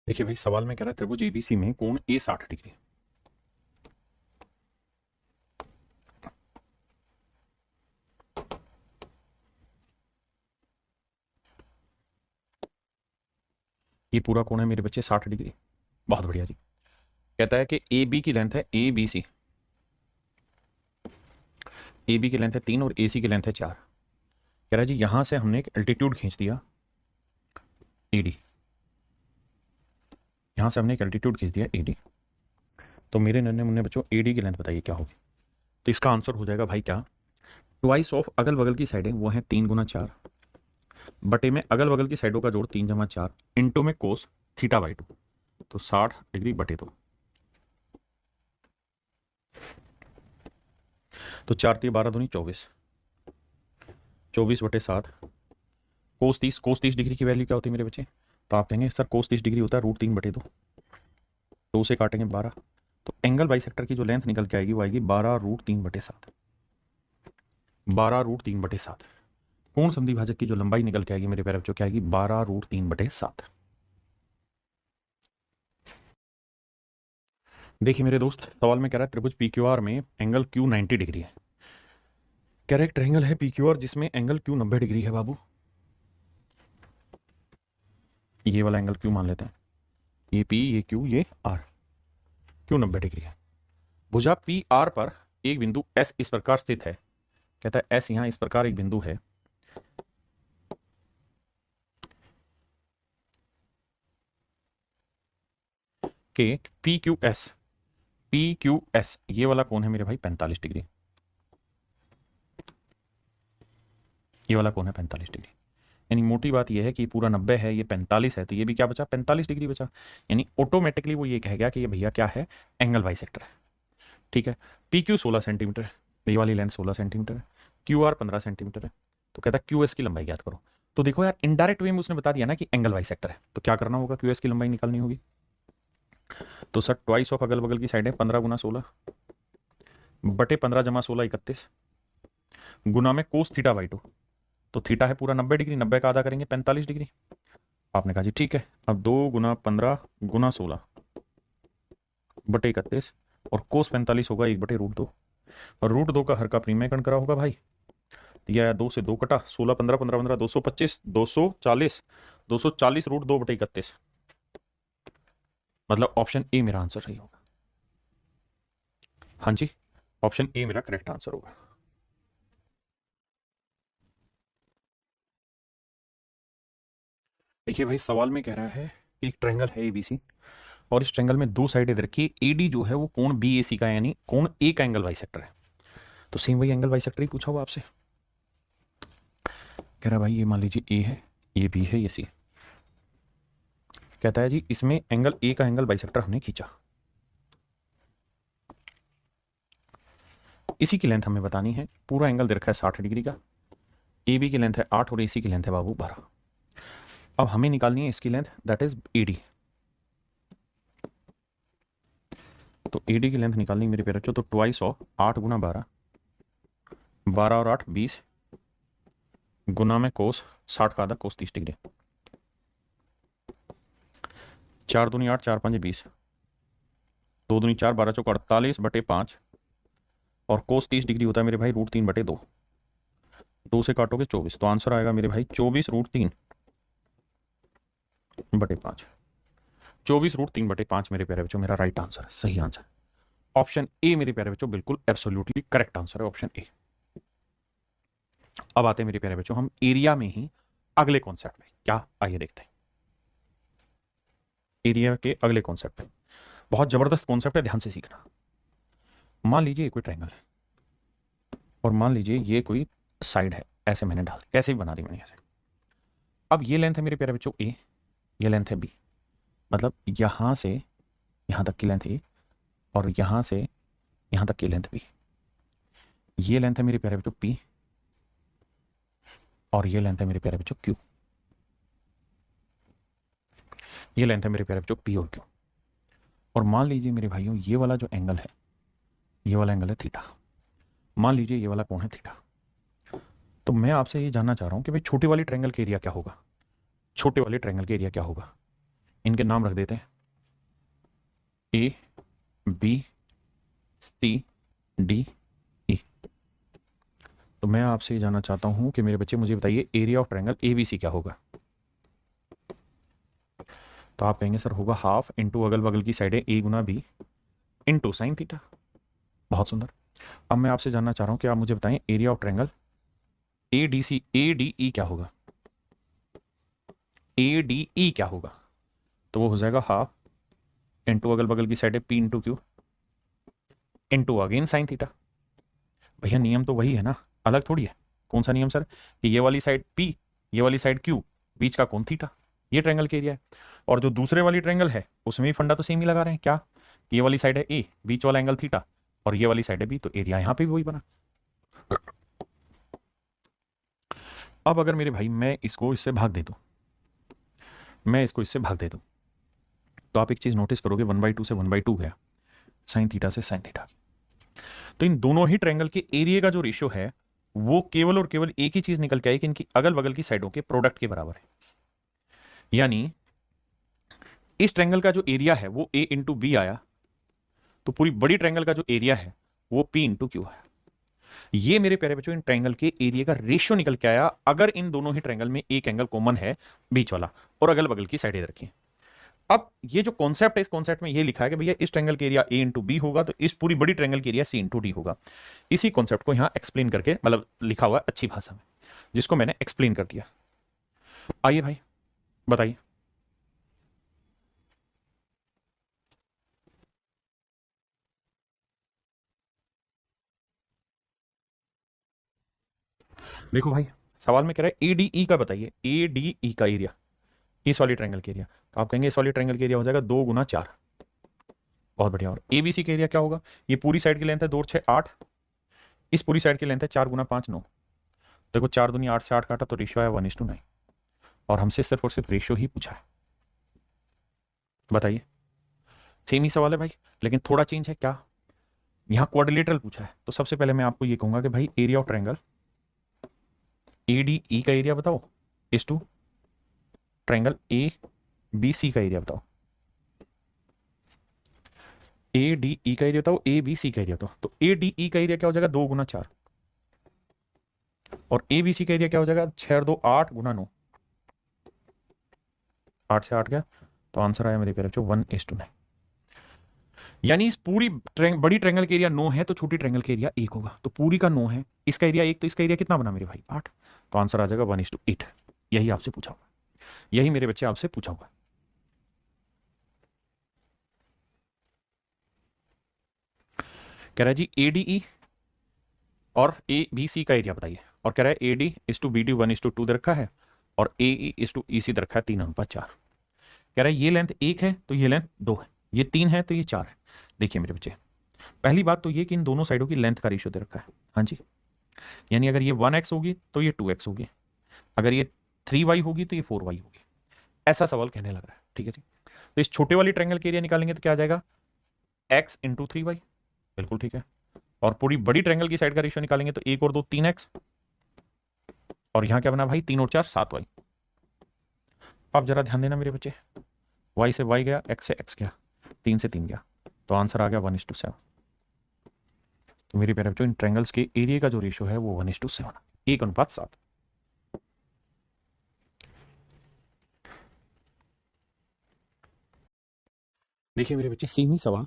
देखिए भाई सवाल में कह रहा है त्रिभुज एबीसी में कोण ए 60 डिग्री। ये पूरा कोण है मेरे बच्चे 60 डिग्री। बहुत बढ़िया जी। कहता है कि ए बी की लेंथ है A B C, A B की लेंथ है 3 और ए सी की लेंथ है 4। कह रहा है जी यहां से हमने एक एल्टीट्यूड खींच दिया ए डी, यहां से हमने एक एल्टीट्यूड खींच दिया ए डी। तो मेरे नन्हे मुन्ने बच्चों ए डी की लेंथ बताइए क्या होगी। तो इसका आंसर हो जाएगा भाई क्या, ट्वाइस ऑफ अगल बगल की साइडें वो हैं 3 गुना 4 बटे में अगल बगल की साइडों का जोड़ 3 जमा 4 इंटू में कोस थीटा बाई 2, तो 60 डिग्री बटे 2। तो 4 3 12 दूनी 24, 24 बटे 7 कोस 30 डिग्री की वैल्यू क्या होती है मेरे बच्चे, तो आप कहेंगे सर कोस 30 डिग्री होता है √3 बटे 2, 2 से काटेंगे 12, तो एंगल बाइसेक्टर की जो लेंथ निकल के आएगी वो आएगी 12 √3 बटे 7, 12 √3 बटे 7। कोण समद्विभाजक की जो लंबाई निकल के आएगी मेरे प्यारे बच्चों क्या आएगी 12 √3 बटे 7। देखिए मेरे दोस्त सवाल में कह रहा है त्रिभुज पी क्यू आर में एंगल क्यू 90 डिग्री है। कह रहा है एक ट्रायंगल है पी क्यू आर जिसमें एंगल क्यू 90 डिग्री है बाबू। ये वाला एंगल क्यू मान लेते हैं, ये पी ये क्यू ये आर, क्यू 90 डिग्री है। भुजा पी आर पर एक बिंदु एस इस प्रकार स्थित है, कहता है एस यहां इस प्रकार एक बिंदु है कि पी क्यू एस ये वाला कोण है मेरे भाई 45 डिग्री, ये वाला कोण है 45 डिग्री। यानी मोटी बात यह है कि पूरा 90 है, ये 45 है, तो ये भी क्या बचा 45 डिग्री बचा। यानी ऑटोमेटिकली वो ये कह गया कि ये भैया क्या है एंगल बाइसेक्टर है। ठीक है, पी क्यू 16 सेंटीमीटर है, ये वाली लेंथ 16 सेंटीमीटर है, क्यू आर 15 सेंटीमीटर है, तो कहता है क्यू एस की लंबाई ज्ञात करो। तो देखो यार इनडायरेक्ट वे में उसने बता दिया ना कि एंगल बाइसेक्टर है, तो क्या करना होगा क्यू एस की लंबाई निकालनी होगी। तो सर ट्वाइस ऑफ अगल बगल की साइड है 15 गुना 16 बटे 15 जमा 16 31 गुना में कोस थीटा बाई 2, तो थीटा है पूरा 90 डिग्री, 90 का आधा करेंगे 45 डिग्री। आपने कहा जी ठीक है, अब 2 गुना 15 गुना 16 बटे 31 और कोस 45 होगा 1 बटे √2, और √2 का हर का परिमेयकरण करा होगा भाई, यह 2 से 2 कटा 16 15 15 15 225 240 240 √2 बटे 31, मतलब ऑप्शन ए मेरा आंसर सही होगा। हाँ जी, ऑप्शन ए मेरा करेक्ट आंसर होगा। देखिए भाई सवाल में कह रहा है कि एक ट्रायंगल है एबीसी और इस ट्रायंगल में दो साइडें दे रखी है, एडी जो है वो कोण बीएसी का यानी कोण ए का एंगल बाइसेक्टर है। तो सेम वही एंगल बाइसेक्टर ही पूछा हुआ आपसे। कह रहा भाई ये मान लीजिए ए है, ये बी है, ये सी। कहता है जी इसमें एंगल ए का एंगल बाइसेक्टर हमने खींचा, इसी की लेंथ हमें बतानी है। पूरा एंगल दे रखा है 60 डिग्री का, ए बी की लेंथ है 8 और ए सी की लेंथ है बाबू 12। अब हमें निकालनी है इसकी लेंथ, दैट इज AD। तो AD की लेंथ निकालनी मेरे प्यारे बच्चों, तो ट्वाइस ऑफ 8 गुना 12, 12 और 8 20 गुना में कोस 60 का आधा कोस 30 डिग्री, 4 दूनी 8, 4 5 20, 2 दूनी 4, 12 चौक 48/5, और कोस 30 डिग्री होता है मेरे भाई √3/2, 2 से काटोगे 24, तो आंसर आएगा मेरे भाई 24√3/5, 24√3/5 मेरे प्यारे बच्चों मेरा राइट आंसर है, सही आंसर। ऑप्शन ए मेरे प्यारे बच्चों बिल्कुल एब्सोल्युटली करेक्ट आंसर है, ऑप्शन ए। अब आते हैं मेरे प्यारे बच्चों हम एरिया में ही अगले कॉन्सेप्ट में, क्या आइए देखते हैं एरिया के अगले कॉन्सेप्ट में। बहुत जबरदस्त कॉन्सेप्ट है, ध्यान से सीखना। मान लीजिए ये कोई ट्रायंगल है और मान लीजिए ये कोई साइड है, ऐसे मैंने डाल दी, कैसे भी बना दी मैंने ऐसे। अब ये लेंथ है मेरे प्यारे बच्चों ए, ये लेंथ है बी, मतलब यहां से यहां तक की लेंथ ए और यहां से यहां तक की लेंथ बी। ये लेंथ है मेरे प्यारे बच्चों पी और ये लेंथ है मेरे प्यारे बच्चों क्यू। ये लेंथ है मेरे प्यारे बच्चों पी और क्यू। और मान लीजिए मेरे भाइयों ये वाला जो एंगल है, ये वाला एंगल है थीटा। मान लीजिए ये वाला कोण है थीटा। तो मैं आपसे ये जानना चाह रहा हूं कि भाई छोटे वाली ट्रायंगल के एरिया क्या होगा, छोटे वाले ट्रायंगल के एरिया क्या होगा। इनके नाम रख देते हैं ए बी सी डी ई। तो मैं आपसे ये जानना चाहता हूं कि मेरे बच्चे मुझे बताइए एरिया ऑफ ट्रायंगल ABC क्या होगा। तो आप कहेंगे सर होगा हाफ इंटू अगल बगल की साइडें A Guna B into sine theta. बहुत सुंदर। अब मैं आपसे जानना चाह रहा हूं कि आप मुझे बताएं एरिया ऑफ ट्रायंगल ADE क्या होगा। ADE क्या होगा, तो वो हो जाएगा हाफ इंटू अगल बगल की साइडें P into Q into again sine theta. भैया नियम तो वही है ना, अलग थोड़ी है। कौन सा नियम सर, कि ये वाली साइड P, ये वाली साइड Q, बीच का कोण थीटा, ये ट्रायंगल के एरिया है। और जो दूसरे वाली ट्रायंगल है उसमें भी फंडा तो सेम ही लगा रहे हैं, क्या, ये वाली साइड है A, बीच वाला एंगल थीटा, और ये वाली साइड है B, तो एरिया यहां पे भी वही बना। अब अगर मेरे भाई मैं इसको इससे भाग दे दूं, मैं इसको इससे भाग दे दूं, तो आप एक चीज नोटिस करोगे 1/2 से 1/2 गया, साइन थीटा से साइन थीटा। तो इन दोनों ही ट्रायंगल के एरिया का जो रेशियो है वो केवल और केवल एक ही चीज निकल के आई कि इनकी अगल बगल की साइडों के प्रोडक्ट के बराबर है। यानी इस ट्रायंगल का जो एरिया है वो A इंटू बी आया, तो पूरी बड़ी ट्रायंगल का जो एरिया है वो P इंटू क्यू है। ये मेरे प्यारे बच्चों इन ट्रायंगल के एरिया का रेशियो निकल के आया अगर इन दोनों ही ट्रायंगल में एक एंगल कॉमन है बीच वाला और अगल बगल की साइडें रखी। अब ये जो कॉन्सेप्ट है, इस कॉन्सेप्ट में ये लिखा है कि भैया इस ट्रायंगल के एरिया A इंटू बी होगा, तो इस पूरी बड़ी ट्रायंगल के एरिया C इंटू डी होगा। इसी कॉन्सेप्ट को यहां एक्सप्लेन करके, मतलब लिखा हुआ अच्छी भाषा में, जिसको मैंने एक्सप्लेन कर दिया। आइए भाई बताइए। देखो भाई सवाल में कह रहा है ADE का बताइए, ADE का एरिया, इस वाली ट्रायंगल के एरिया। तो आप कहेंगे इस वाली ट्रायंगल के एरिया हो जाएगा 2 गुना 4। बहुत बढ़िया। और ABC का एरिया क्या होगा, ये पूरी साइड की लेंथ है 2 और 6 8, इस पूरी साइड की लेंथ है 4 गुना 5 9। देखो 4 दूनी 8 से 8 काटा तो रेशियो है 1:9, और हमसे सिर्फ और सिर्फ रेशियो ही पूछा है। बताइए, सेम ही सवाल है भाई, लेकिन थोड़ा चेंज है। क्या, यहां क्वाड्रिलेटरल पूछा है। तो सबसे पहले मैं आपको ये कहूंगा कि भाई एरिया ऑफ ट्रायंगल ADE का एरिया बताओ, इस टू ट्रायंगल ABC का एरिया बताओ, ADE का एरिया बताओ, ABC का एरिया बताओ। तो ADE का एरिया क्या हो जाएगा 2 गुना 4, और ABC का एरिया क्या हो जाएगा 6 और 2 8 गुना 9, 8 से 8 गया, तो आंसर आया मेरे प्यारे बच्चों 1:9। यानी इस पूरी बड़ी ट्रायंगल के एरिया 9 है, तो छोटी ट्रायंगल के एरिया 1 होगा। तो पूरी का 9 है, इसका एरिया 1, तो इसका एरिया कितना बना मेरे भाई 8, तो आंसर आ जाएगा 1:8। यही आपसे पूछा होगा, यही मेरे बच्चे आपसे पूछा होगा। कह रहा है जी ADE और ABC का एरिया बताइए, और कह रहा है AD इज टू BD 1:2 दे रखा है, और AE इज टू EC दे रखा है 3:4। कह रहा है ये लेंथ 1 है तो ये लेंथ 2 है, ये 3 है तो ये 4 है। देखिए मेरे बच्चे, पहली बात तो ये कि इन दोनों साइडों की लेंथ का रेशियो दे रखा है। हाँ जी, यानी अगर ये 1x होगी तो ये 2x होगी, अगर ये 3y होगी तो ये 4y होगी। ऐसा सवाल कहने लग रहा है, ठीक है जी। तो इस छोटे वाली ट्रायंगल के एरिया निकालेंगे तो क्या आ जाएगा, x इंटू 3y, बिल्कुल ठीक है। और पूरी बड़ी ट्रायंगल की साइड का रेशियो निकालेंगे तो 1 और 2 3x, और यहां क्या बना भाई, 3 और 4 7y। अब जरा ध्यान देना मेरे बच्चे, y से y गया, x से x गया, 3 से 3 गया, तो आंसर आ गया 1:7। तो मेरे प्यारे बच्चों इन ट्रायंगल्स के एरिया का जो रेशियो है वो 1:7, 1:7। देखिए मेरे बच्चे सेम ही सवाल,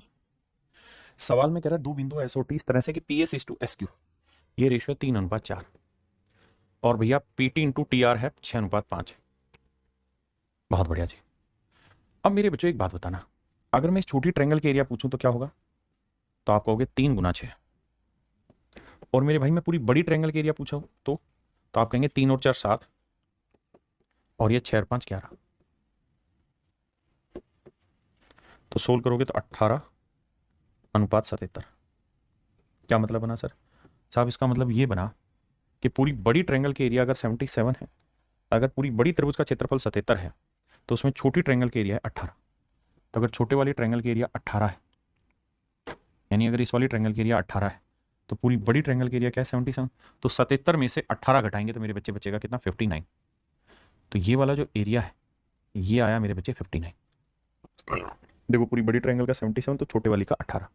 सवाल में कह रहा है दो बिंदु एसओटी इस तरह से कि PS:SQ, ये रेशियो 3:4, और भैया PT इंटू TR है 6:5। बहुत बढ़िया जी। अब मेरे बच्चों एक बात बताना, अगर मैं इस छोटी ट्रायंगल के एरिया पूछूं तो क्या होगा, तो आप कहोगे 3 × 6। और मेरे भाई मैं पूरी बड़ी ट्रायंगल के एरिया पूछा तो आप कहेंगे 3 और 4 7, और ये 6 और 5 11। तो सोल्व करोगे तो 18:77। क्या मतलब बना सर? साहब इसका मतलब ये बना कि पूरी बड़ी ट्रायंगल के एरिया अगर 77 है, अगर पूरी बड़ी त्रिभुज का क्षेत्रफल 77 है, तो उसमें छोटी ट्रायंगल के एरिया है 18। तो अगर छोटे वाली ट्रायंगल के एरिया 18 है, यानी अगर इस वाली ट्रायंगल के एरिया 18 है, तो पूरी बड़ी ट्रायंगल के एरिया क्या है 77। तो 77 में से 18 घटाएंगे तो मेरे बच्चे बचेगा कितना, 59। तो ये वाला जो एरिया है ये आया मेरे बच्चे 59। देखो पूरी बड़ी ट्रायंगल का 77 तो छोटे वाली का 18।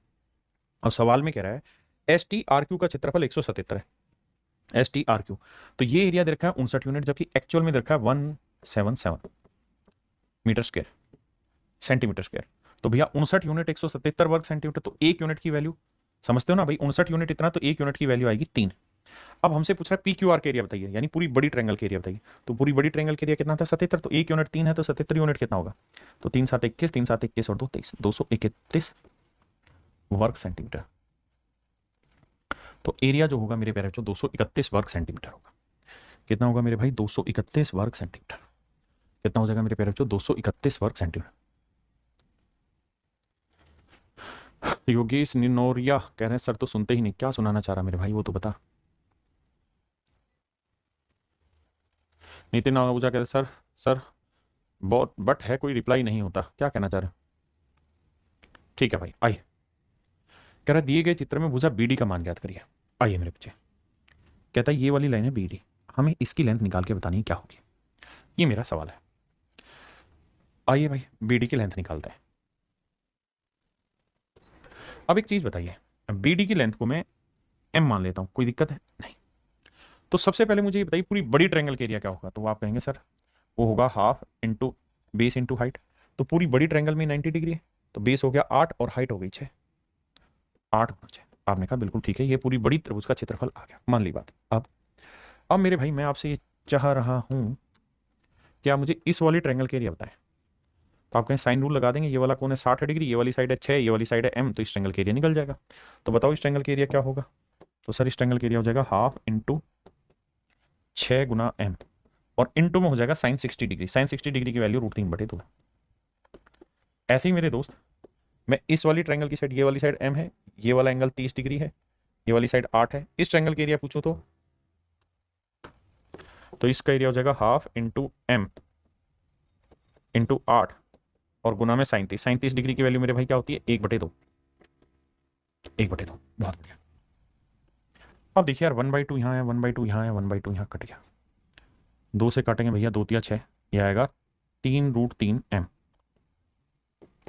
अब सवाल में कह रहा है STRQ का क्षेत्रफल 177 है, STRQ। तो ये एरिया दे रखा है 59 यूनिट, जबकि एक्चुअल में दे रखा है 177 मीटर स्क्वायर, सेंटीमीटर स्क्वायर। तो भैया 59 यूनिट 177 वर्ग सेंटीमीटर, तो 1 यूनिट की वैल्यू समझते हो ना भाई, 59 यूनिट इतना, तो 1 यूनिट की वैल्यू आएगी 3। अब हमसे पूछ रहा है PQR के एरिया बताइए, यानी पूरी बड़ी ट्रायंगल के एरिया बताइए। तो पूरी बड़ी ट्रायंगल के एरिया कितना था 77, तो 1 यूनिट 3 है, तो 77 यूनिट कितना होगा, तो 3 7 21, 3 7 21 और 2 23, 231 वर्ग सेंटीमीटर। तो एरिया जो होगा मेरे प्यारे बच्चों 231 वर्ग सेंटीमीटर होगा। कितना होगा मेरे भाई, 231 वर्ग सेंटीमीटर। कितना हो जाएगा मेरे प्यारे बच्चों, 231 वर्ग सेंटीमीटर। योगेश निनोरिया कह रहे हैं सर तो सुनते ही नहीं, क्या सुनाना चाह रहा मेरे भाई वो तो बता। नितिन आहूजा कह रहे सर सर बहुत बट है, कोई रिप्लाई नहीं होता, क्या कहना चाह रहे? ठीक है भाई आइए। कह रहा दिए गए चित्र में भुजा BD का मान ज्ञात करिए। आइए मेरे बच्चे, कहता है ये वाली लाइन है BD, हमें इसकी लेंथ निकाल के बतानी है क्या होगी, ये मेरा सवाल है। आइए भाई BD की लेंथ निकालते हैं। अब एक चीज बताइए, BD की लेंथ को मैं M मान लेता हूं, कोई दिक्कत है नहीं। तो सबसे पहले मुझे ये बताइए पूरी बड़ी ट्रायंगल के एरिया क्या होगा, तो आप कहेंगे सर वो होगा half into base into height. तो पूरी बड़ी ट्रायंगल में 90 डिग्री है, तो बेस हो गया 8 और हाइट हो गई 6, 8 और 6। आपने कहा बिल्कुल ठीक है, ये पूरी बड़ी त्रिभुज का क्षेत्रफल आ गया, मान ली बात। अब मेरे भाई मैं आपसे ये चाह रहा हूं कि आप मुझे इस वाली ट्रायंगल के एरिया बताएं। तो आप कहें साइन रूल लगा देंगे, ये वाला कोण है 60 डिग्री, ये वाली साइड है 6, ये वाली साइड है M, तो इस ट्रायंगल के एरिया निकल जाएगा। तो बताओ इस ट्रायंगल के एरिया क्या होगा, तो सर इस ट्रायंगल के एरिया हो जाएगा हाफ इंटू 6 गुना M, और इंटू में हो जाएगा साइन 60 डिग्री। साइन 60 डिग्री की वैल्यू √3/2। ऐसे ही मेरे दोस्त मैं इस वाली ट्रायंगल की साइड, ये वाली साइड M है, ये वाला एंगल 30 डिग्री है, ये वाली साइड 8 है, इस ट्रायंगल के एरिया पूछो तो इसका एरिया हो जाएगा हाफ इंटू M इंटू 8 और गुना में साइन 30। साइन 30 डिग्री की वैल्यू मेरे भाई क्या होती है, 1/2, 1/2। बहुत बढ़िया। अब देखिए यार 1/2 यहाँ है, 1/2 यहाँ है, 1/2 यहाँ कट गया, 2 से काटेंगे भैया, 2 तिया 6, यह आएगा 3√3M।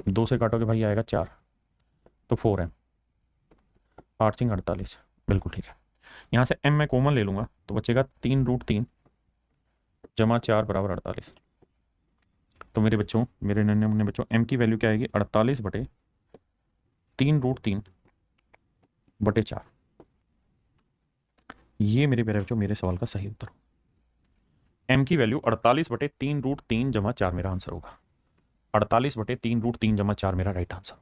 2 से काटोगे भाई आएगा 4, तो 4M, 8×3 = 48, बिल्कुल ठीक है। यहाँ से M मैं कॉमन ले लूंगा तो बचेगा 3√3 जमा 4 = 48। तो मेरे बच्चों, मेरे नन्हे मुन्ने बच्चों, M की वैल्यू क्या आएगी, 48/3√3/4। ये मेरे प्यारे बच्चों मेरे सवाल का सही उत्तर। M की वैल्यू 48/3√3 जमा 4 मेरा आंसर होगा, 48/3√3 जमा 4 मेरा राइट आंसर।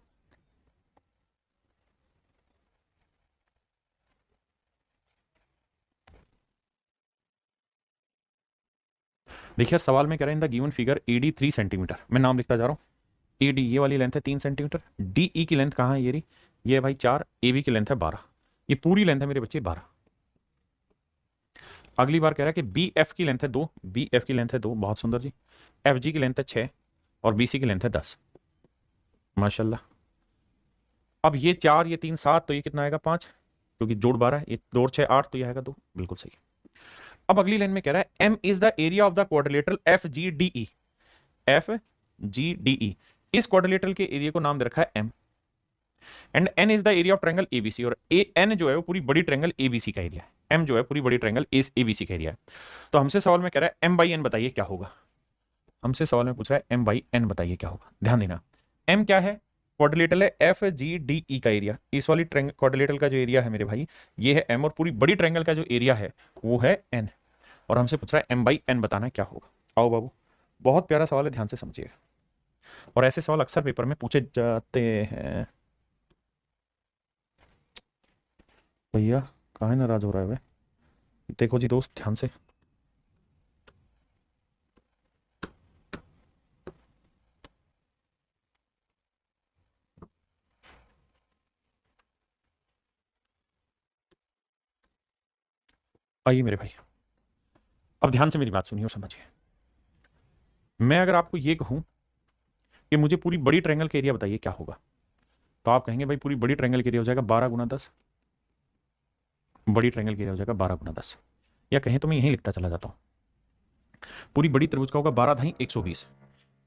देखिए यार सवाल में कह रहे हैं in the given figure AD 3 centimetre, मैं नाम लिखता जा रहा हूँ। AD ये वाली लेंथ है 3 सेंटीमीटर, DE की लेंथ कहाँ है, ये रही, ये भाई 4, AB की लेंथ है 12, ये पूरी लेंथ है मेरे बच्चे 12। अगली बार कह रहा है कि BF की लेंथ है 2, BF की लेंथ है 2, बहुत सुंदर जी। FG की लेंथ है 6, और BC की लेंथ है 10। माशाल्लाह। अब ये 4 ये 3 7, तो ये कितना आएगा 5, क्योंकि जोड़ 12, ये 2 और 6 8, तो ये आएगा 2। बिल्कुल सही। अब अगली लाइन में कह रहा है M is the area of the quadrilateral FGDE। FGDE, इस क्वाड्रिलेटरल के एरिया को नाम दे रखा है M, and N is the area of triangle ABC, और एन जो है वो पूरी बड़ी ट्रायंगल ABC का एरिया है। एम जो है पूरी बड़ी ट्रायंगल ABC का एरिया है। तो हमसे सवाल में कह रहा है M/N बताइए क्या होगा। हमसे सवाल में पूछ रहा है M/N बताइए क्या होगा। ध्यान देना, M क्या है, क्वाड्रिलेटरल है FGDE का एरिया। इस वाली क्वाड्रिलेटरल का जो एरिया है मेरे भाई ये है M, और पूरी बड़ी ट्रायंगल का जो एरिया है वो है N, और हमसे पूछ रहा है M/N बताना है क्या होगा। आओ बाबू, बहुत प्यारा सवाल है, ध्यान से समझिएगा, और ऐसे सवाल अक्सर पेपर में पूछे जाते हैं। भैया कहाँ नाराज हो रहा है वे, देखो जी दोस्त ध्यान से। आइए मेरे भाई, अब ध्यान से मेरी बात सुनिए और समझिए। मैं अगर आपको ये कहूं कि मुझे पूरी बड़ी ट्रायंगल का एरिया बताइए क्या होगा, तो आप कहेंगे भाई पूरी बड़ी ट्रायंगल का एरिया हो जाएगा 12 गुना 10। बड़ी ट्रायंगल का एरिया हो जाएगा 12 गुना 10, या कहें तो मैं यहीं लिखता चला जाता हूं। पूरी बड़ी त्रिभुज का होगा 12 धाई 120।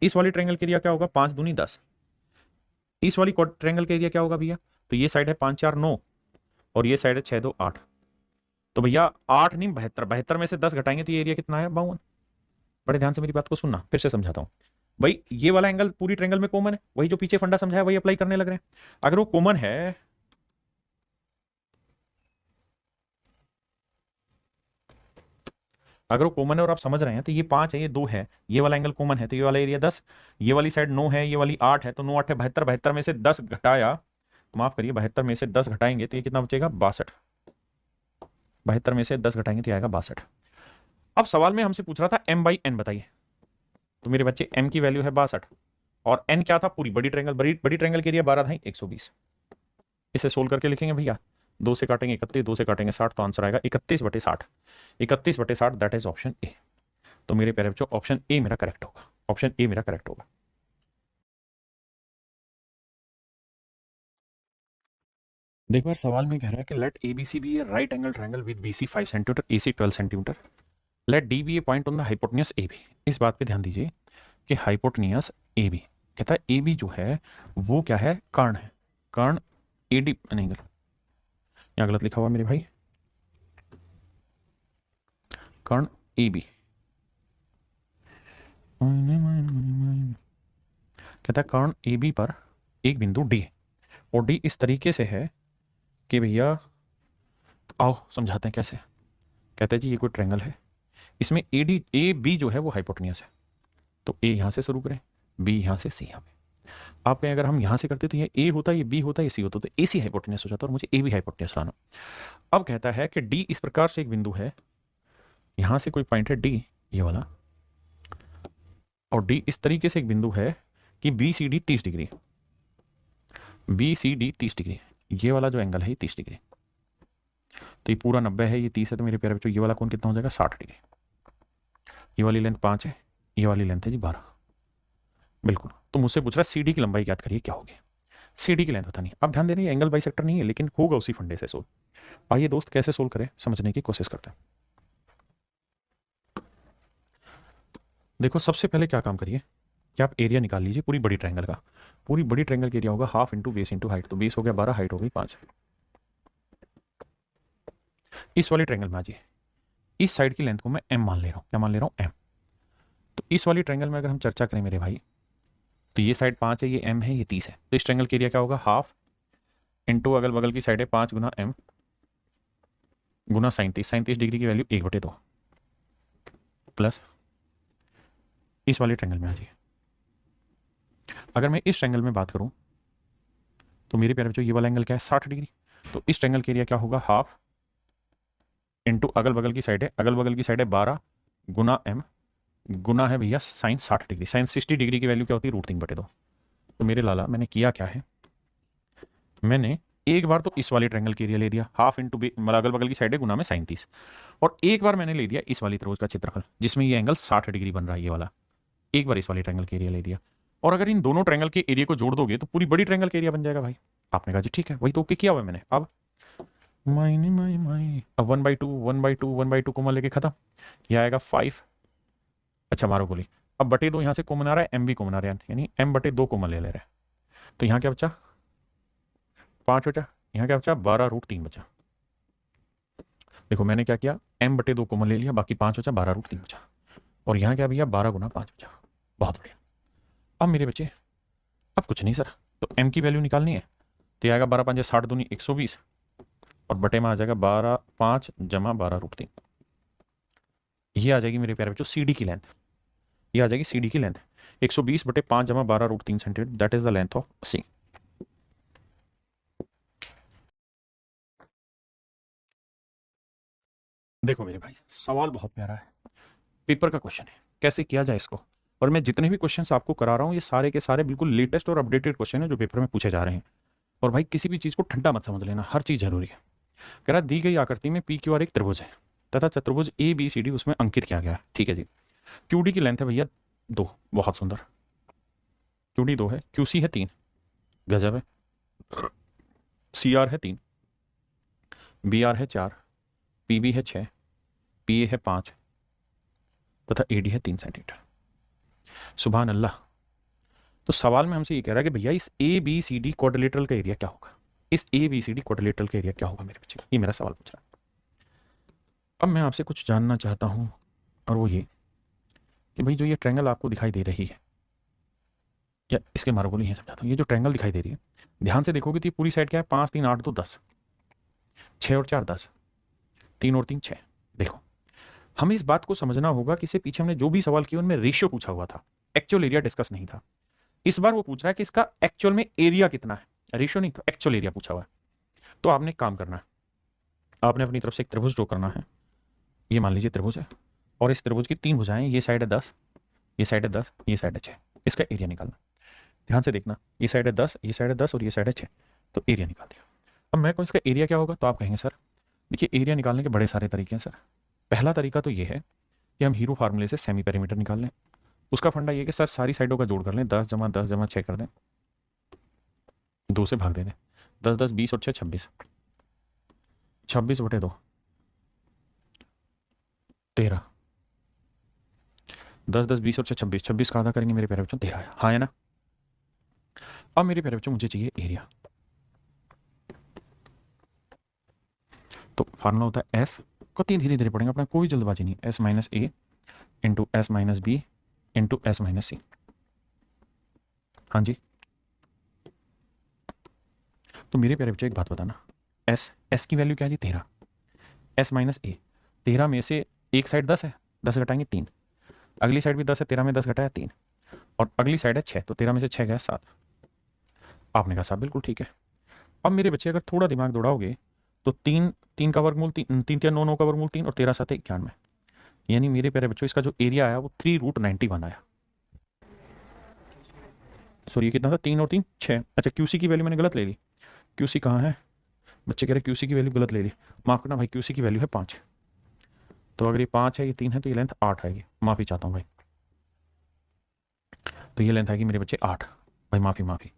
इस वाली ट्रायंगल के एरिया क्या होगा 5 दूनी 10। इस वाली ट्रायंगल का एरिया क्या होगा भैया, तो ये साइड है 5 4 9, और ये साइड है 6 2 8। तो भैया 8 नहीं 72, 72 में से 10 घटाएंगे तो ये एरिया कितना है 52। बड़े ध्यान से मेरी बात को सुनना, फिर से समझाता हूं। भाई ये वाला एंगल पूरी ट्रायंगल में कॉमन है, वही जो पीछे फंडा समझाया वही अप्लाई करने लग रहे हैं। अगर वो कॉमन है, अगर वो कॉमन है और आप समझ रहे हैं, तो ये 5 है ये 2 है, ये वाला एंगल कॉमन है, तो ये वाला एरिया 10, ये वाली साइड 9 है, ये वाली 8 है, तो 9 8 है 72, 72 में से 10 घटाया, माफ करिए 72 में से 10 घटाएंगे तो ये कितना बचेगा 62। 72 में से 10 घटाएंगे तो आएगा 62। अब सवाल में हमसे पूछ रहा था M/N बताइए, तो मेरे बच्चे M की वैल्यू है 62, और N क्या था, पूरी बड़ी ट्रायंगल, बड़ी ट्रायंगल के एरिया 12 धाई 120। इसे सोल्व करके लिखेंगे भैया, 2 से काटेंगे 31, 2 से काटेंगे 60, तो आंसर आएगा 31/60। 31/60, दैट इज ऑप्शन ए। तो मेरे प्यारे बच्चों ऑप्शन ए मेरा करेक्ट होगा, ऑप्शन ए मेरा करेक्ट होगा। देखो यार, सवाल में कह रहा है कि let ABC be a right angle triangle with BC 5 centimetre, AC 12 centimetre, let D be a point on the hypotenuse AB। इस बात पे ध्यान दीजिए कि हाइपोटेन्यूज AB, कहता है AB जो है वो क्या है, कर्ण है। कर्ण AD नहीं, यहाँ गलत लिखा हुआ मेरे भाई, कर्ण AB, कहता है कर्ण AB पर एक बिंदु D है, और D इस तरीके से है कि भैया, आओ समझाते हैं कैसे। कहते हैं जी ये कोई ट्रायंगल है, इसमें AB जो है वो हाइपोटेन्यूज है, तो A यहाँ से शुरू करें, B यहाँ से C यहाँ पे। आप कहें अगर हम यहाँ से करते तो ये A होता, ये B होता, ये C होता, तो AC हाइपोटेन्यूज हो जाता, और मुझे AB हाइपोटेन्यूज लाना। अब कहता है कि D इस प्रकार से एक बिंदु है, यहाँ से कोई पॉइंट है D ये वाला, और D इस तरीके से एक बिंदु है कि BCD 30 डिग्री, BCD 30 डिग्री, ये वाला जो एंगल है ये 30 डिग्री, तो ये पूरा 90 है, ये 30 है, तो मेरे प्यारे बच्चों ये वाला कोण कितना हो जाएगा 60 डिग्री। ये वाली लेंथ 5 है, ये वाली लेंथ है जी 12। बिल्कुल। तो मुझसे पूछ रहा है CD की लंबाई याद करिए क्या होगी। CD की लेंथ पता नहीं, अब ध्यान देना एंगल बाइसेक्टर नहीं है, लेकिन होगा उसी फंडे से सोल्व। आइए दोस्त कैसे सोल्व करें समझने की कोशिश करते हैं। देखो सबसे पहले क्या काम करिए कि आप एरिया निकाल लीजिए पूरी बड़ी ट्रायंगल का। पूरी बड़ी ट्रायंगल का एरिया होगा half into base into height, तो बेस हो गया 12, हाइट हो गई 5। इस वाली ट्रायंगल में आ जाइए, इस साइड की लेंथ को मैं M मान ले रहा हूँ, क्या मान ले रहा हूँ M। तो इस वाली ट्रायंगल में अगर हम चर्चा करें मेरे भाई, तो ये साइड 5 है, ये M है, ये 30 है, तो इस ट्रायंगल का एरिया क्या होगा हाफ इंटू अगल बगल की साइड है 5 गुना M गुना 37 डिग्री की वैल्यू 1/2, प्लस इस वाली ट्रायंगल में आ जाइए। अगर मैं इस ट्रायंगल में बात करूं तो मेरे प्यारे बच्चों ये वाला एंगल क्या है 60 डिग्री, तो इस ट्रायंगल के एरिया क्या होगा हाफ इंटू अगल बगल की साइड है, अगल बगल की साइड है 12 गुना M गुना है भैया साइन 60 डिग्री, साइन 60 डिग्री की वैल्यू क्या होती है √3/2। तो मेरे लाला मैंने किया क्या है, मैंने एक बार तो इस वाली ट्रायंगल के एरिया ले दिया हाफ इंटू अगल बगल की साइड है गुना में साइन 30, और एक बार मैंने ले दिया इस वाली त्रिभुज का क्षेत्रफल जिसमें ये एंगल 60 डिग्री बन रहा है ये वाला, एक बार इस वाली ट्रायंगल के एरिया ले दिया। और अगर इन दोनों ट्रायंगल के एरिया को जोड़ दोगे तो पूरी बड़ी ट्रायंगल का एरिया बन जाएगा भाई। आपने कहा जी ठीक है, वही तो ओके किया हुआ है मैंने। अब माइने माई माई, अब 1/2 1/2 1/2 कॉमन लेके खत्म, ये आएगा 5। अच्छा मारो गोली। अब बटे 2 यहाँ से कॉमन आ रहा है, एम भी कॉमन आ रहा है, यानी m/2 कॉमन ले रहे हैं। तो यहाँ क्या बचा, 5 बचा। यहाँ क्या बचा, 12√3 बचा। देखो मैंने क्या किया, m/2 कॉमन ले लिया, बाकी 5 बचा, 12√3 बचा। और यहाँ क्या भैया, 12 × 5 बचा। बहुत बढ़िया। अब मेरे बच्चे, अब कुछ नहीं सर, तो m की वैल्यू निकालनी है। तो ये आएगा 12 5 60 दूनी 120, और बटे में आ जाएगा 12 5 जमा 12√3। ये आ जाएगी मेरे प्यारे बच्चों सी डी की लेंथ। ये आ जाएगी सी डी की लेंथ 120 बटे 5 जमा 12√3 centimetre, that is the length of C. देखो मेरे भाई, सवाल बहुत प्यारा है, पेपर का क्वेश्चन है, कैसे किया जाए इसको। और मैं जितने भी क्वेश्चंस आपको करा रहा हूँ ये सारे के सारे बिल्कुल लेटेस्ट और अपडेटेड क्वेश्चन है जो पेपर में पूछे जा रहे हैं। और भाई किसी भी चीज़ को ठंडा मत समझ लेना, हर चीज़ जरूरी है। कह रहा दी गई आकृति में पी क्यू आर एक त्रिभुज है तथा चतुर्भुज ए बी सी डी उसमें अंकित किया गया है। ठीक है जी। क्यू डी की लेंथ है भैया 2, बहुत सुंदर। क्यू डी 2 है, क्यू सी है 3, गजब है। सी आर है 3, बी आर है 4, पी बी है 6, पी ए है 5 तथा ए डी है 3 सेंटीमीटर। सुभान अल्लाह। तो सवाल में हमसे ये कह रहा है कि भैया इस A B C D quadrilateral का एरिया क्या होगा, इस A B C D quadrilateral का एरिया क्या होगा मेरे बच्चे, ये मेरा सवाल पूछ रहा है। अब मैं आपसे कुछ जानना चाहता हूं, और वो ये कि भाई जो ये ट्रायंगल आपको दिखाई दे रही है, या इसके मारो बोली ये समझाता हूँ, ये जो ट्रायंगल दिखाई दे रही है ध्यान से देखोगे तो ये पूरी साइड क्या है, 5 3 8 2 10, 6 और 4 10, 3 और 3 6। देखो हमें इस बात को समझना होगा कि इससे पीछे हमने जो भी सवाल किए उनमें रेशियो पूछा हुआ था, एक्चुअल एरिया डिस्कस नहीं था। इस बार वो पूछ रहा है कि इसका एक्चुअल में एरिया कितना है, रेशियो नहीं, तो एक्चुअल एरिया पूछा हुआ है। तो आपने एक काम करना है, आपने अपनी तरफ से एक त्रिभुज ड्रॉ करना है। ये मान लीजिए त्रिभुज है, और इस त्रिभुज की 3 भुजाएं, ये साइड है 10, ये साइड है 10, ये साइड है 6, इसका एरिया निकालना। ध्यान से देखना, ये साइड है 10, ये साइड है 10 और ये साइड है 6, तो एरिया निकाल दिया। अब मैं को इसका एरिया क्या होगा, तो आप कहेंगे सर देखिए एरिया निकालने के बड़े सारे तरीके हैं सर। पहला तरीका तो ये है कि हम हीरो फार्मूले से सेमी पेरीमीटर निकाल लें। उसका फंडा ये कि सर सारी साइडों का जोड़ कर लें, 10 जमा 10 जमा 6 कर दें, 2 से भाग दे दें, 10 10 20 और 6 26, 26 बटे 2 13, 10 10 20 और 6 26, 26 का आधा करेंगे मेरे प्यारे बच्चों 13 है, हाँ है ना। अब मेरे प्यारे बच्चों मुझे चाहिए एरिया। तो फार्मूला होता है एस को 3 धीरे धीरे पढ़ेंगे, अपना कोई जल्दबाजी नहीं, S minus A into S minus B into S minus C. हाँ जी। तो मेरे प्यारे बच्चों एक बात बताना, एस की वैल्यू क्या है जी 13, एस माइनस ए, 13 में से एक साइड 10 है, 10 घटाएंगे 3, अगली साइड भी 10 है, 13 में 10 घटाया 3, और अगली साइड है 6, तो 13 में से 6 गया 7। आपने कहा साहब बिल्कुल ठीक है। अब मेरे बच्चे अगर थोड़ा दिमाग दौड़ाओगे तो 3 3 का वर्गमूल 3 3 3 9 9 का वर्गमूल 3 और 13 7 91, यानी मेरे प्यारे बच्चों इसका जो एरिया आया वो 3√91 आया। सॉरी ये कितना था, 3 और 3 6। अच्छा क्यूसी की वैल्यू मैंने गलत ले ली, क्यूसी कहाँ है, बच्चे कह रहे क्यूसी की वैल्यू गलत ले ली, माफ करना भाई क्यूसी की वैल्यू है 5। तो अगर ये 5 है, ये 3 है, तो ये लेंथ 8 आएगी, माफ़ी चाहता हूँ भाई। तो ये लेंथ आएगी मेरे बच्चे 8, भाई माफ़ी माफ़ी,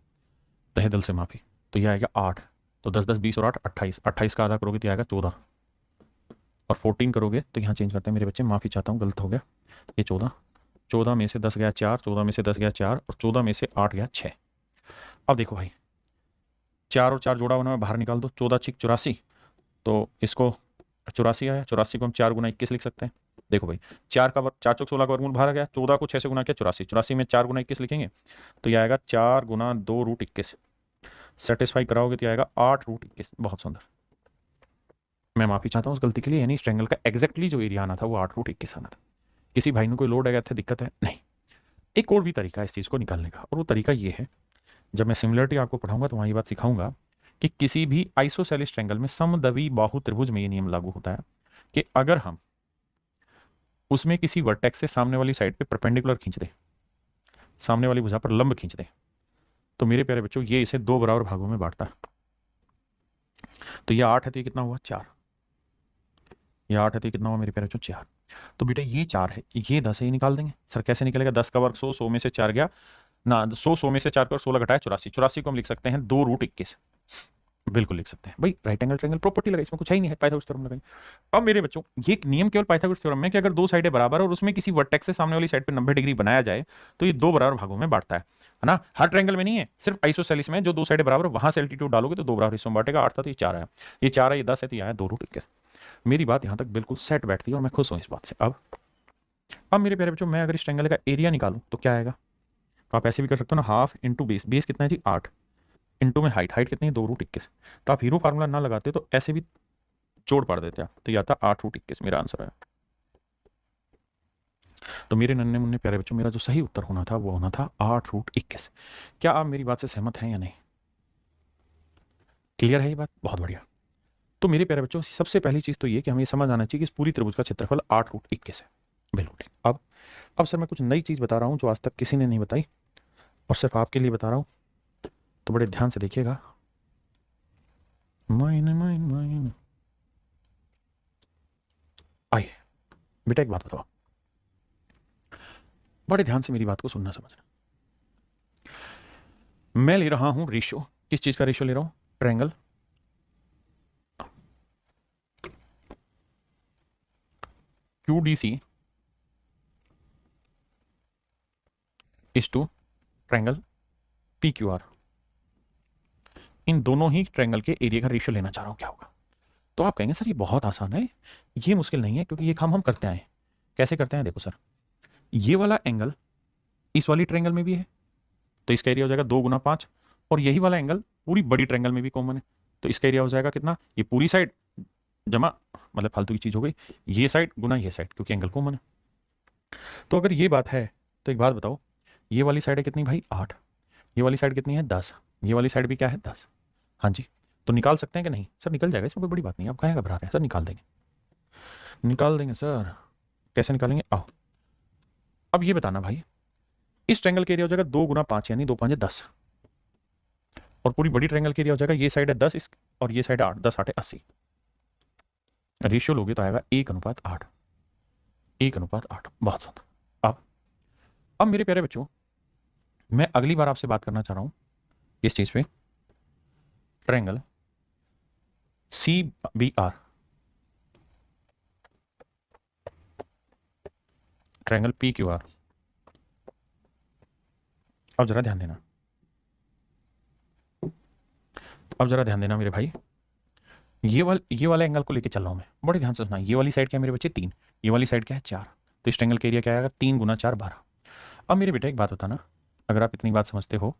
तहे दिल से माफ़ी। तो ये आएगा 8, तो 10 10 20 और 8 28, 28 का आधा करोगे तो आएगा 14, और 14 करोगे तो यहाँ चेंज करते हैं मेरे बच्चे, माफ़ी चाहता हूँ गलत हो गया, ये 14, 14 में से 10 गया 4, 14 में से 10 गया 4, और 14 में से 8 गया 6। अब देखो भाई 4 और 4 जोड़ा बना बाहर निकाल दो, 14 6 84, तो इसको 84 आया, 84 को हम 4 गुना 21 लिख सकते हैं। देखो भाई 4 का 4 चौक 16 का वर्गमूल बाहर आ गया, 14 को 6 से गुना किया 84, 84 में 4 गुना 21 लिखेंगे तो ये आएगा 4 गुना 2√21, सेटिस्फाई कराओगे तो आएगा 8√21। बहुत सुंदर, मैं माफ़ी चाहता हूँ उस गलती के लिए, यानी इस ट्रायंगल का एग्जैक्टली जो एरिया आना था वो 8√21 आना था। किसी भाई ने कोई लोड आया था, दिक्कत है नहीं। एक और भी तरीका है इस चीज़ को निकालने का, और वो तरीका ये है, जब मैं सिमिलरिटी आपको पढ़ाऊंगा तो वहाँ ये बात सिखाऊंगा कि किसी भी आइसोसेलिस ट्रायंगल में समद्वि बाहु त्रिभुज में ये नियम लागू होता है कि अगर हम उसमें किसी वर्टेक्स से सामने वाली साइड पे परपेंडिकुलर खींच दें, सामने वाली भुजा पर लंब खींच दें, तो मेरे प्यारे बच्चों ये इसे 2 बराबर भागों में बांटता है। तो ये 8 है तो ये कितना हुआ 4, ये 8 है तो ये कितना हुआ मेरे प्यारे बच्चों 4। तो बेटा ये 4 है, ये 10 है, ये निकाल देंगे। सर कैसे निकलेगा, 10 का वर्ग 100, 100 में से 4 गया ना 100 में से 4 कर 16 घटाए 84, 84 को हम लिख सकते हैं 2√21, बिल्कुल लिख सकते हैं भाई। राइट एंगल ट्रायंगल प्रॉपर्टी लगाई, इसमें कुछ है ही नहीं है, पाइथागोरस थ्योरम लगाई। अब मेरे बच्चों ये एक नियम केवल पाइथागोरस थ्योरम में कि अगर दो साइडें बराबर और उसमें किसी वर्टेक्स से सामने वाली साइड पे 90 डिग्री बनाया जाए तो ये दो बराबर भागों में बांटता है ना। हर ट्रायंगल में नहीं है, सिर्फ आइसोसेलेस में जो दो साइडें बराबर वहां से एल्टीट्यूड डालोगे तो दो बराबर हिस्सों में बांटेगा। 8 था तो ये 4 है, ये 4 है, ये 10 है तो ये आया 2√21। मेरी बात यहां तक बिल्कुल सेट बैठती है और मैं खुश हूं इस बात से। अब मेरे प्यारे बच्चों मैं अगर इस ट्रायंगल का एरिया निकालूं तो क्या आएगा? तो आप ऐसे भी कर सकते हो ना, हाफ इंटू बेस, बेस कितना है जी 8, इंटू में हाइट, हाइट कितनी है 2√21। तो आप हीरो फार्मूला ना लगाते तो ऐसे भी जोड़ पड़ देते आप, तो ये आता 8√21, मेरा आंसर है। तो मेरे नन्हे मुन्ने प्यारे बच्चों मेरा जो सही उत्तर होना था वो होना था 8√21। क्या आप मेरी बात से सहमत हैं या नहीं? क्लियर है ये बात? बहुत बढ़िया। तो मेरे प्यारे बच्चों सबसे पहली चीज तो ये कि हमें ये समझ आना चाहिए कि इस पूरी त्रिभुज का क्षेत्रफल 8√21 है। बिल्कुल ठीक। अब सर मैं कुछ नई चीज बता रहा हूं जो आज तक किसी ने नहीं बताई और सिर्फ आपके लिए बता रहा हूं, तो बड़े ध्यान से देखिएगा। माइन माइन माइन आइए बेटा एक बात बताओ, बड़े ध्यान से मेरी बात को सुनना समझना। मैं ले रहा हूं रेशियो, किस चीज का रेशियो ले रहा हूं? Triangle QDC is to triangle PQR। इन दोनों ही ट्रायंगल के एरिया का रेशियो लेना चाह रहा हूं, क्या होगा? तो आप कहेंगे सर ये बहुत आसान है, ये मुश्किल नहीं है, क्योंकि ये काम हम करते आए। कैसे करते हैं? देखो सर, ये वाला एंगल इस वाली ट्रायंगल में भी है तो इसका एरिया हो जाएगा 2 × 5, और यही वाला एंगल पूरी बड़ी ट्रायंगल में भी कॉमन है तो इसका एरिया हो जाएगा कितना? ये पूरी साइड जमा, मतलब फालतू की चीज हो गई, ये साइड गुना ये साइड, क्योंकि एंगल कॉमन है। तो अगर ये बात है तो एक बात बताओ, ये वाली साइड है कितनी भाई? 8। ये वाली साइड कितनी है? 10। ये वाली साइड भी क्या है? 10। हाँ जी, तो निकाल सकते हैं कि नहीं? सर निकल जाएगा, इसमें कोई बड़ी बात नहीं, आप काहे घबरा रहे हैं? सर निकाल देंगे, निकाल देंगे सर। कैसे निकालेंगे? आओ अब ये बताना भाई, इस ट्रायंगल के एरिया हो जाएगा 2 × 5 यानी 2×5 = 10, और पूरी बड़ी ट्रायंगल के एरिया हो जाएगा, ये साइड है 10 इस और ये साइड है 8, 10 8 है 80। रेशियो लोगे तो आएगा 1:8, 1:8। बहुत सुंदर। अब मेरे प्यारे बच्चों मैं अगली बार आपसे बात करना चाह रहा हूं इस चीज पे, ट्रायंगल CBR, ट्रायंगल PQR। अब जरा ध्यान देना, अब जरा ध्यान देना मेरे भाई, ये वाला एंगल को लेके चल रहा हूं मैं, बड़े ध्यान से सुनना। ये वाली साइड क्या है मेरे बच्चे? 3। ये वाली साइड क्या है? 4। तो इस ट्रायंगल का एरिया क्या आएगा? 3 × 4 12। अब मेरे बेटा एक बात बताना, अगर आप इतनी बात समझते हो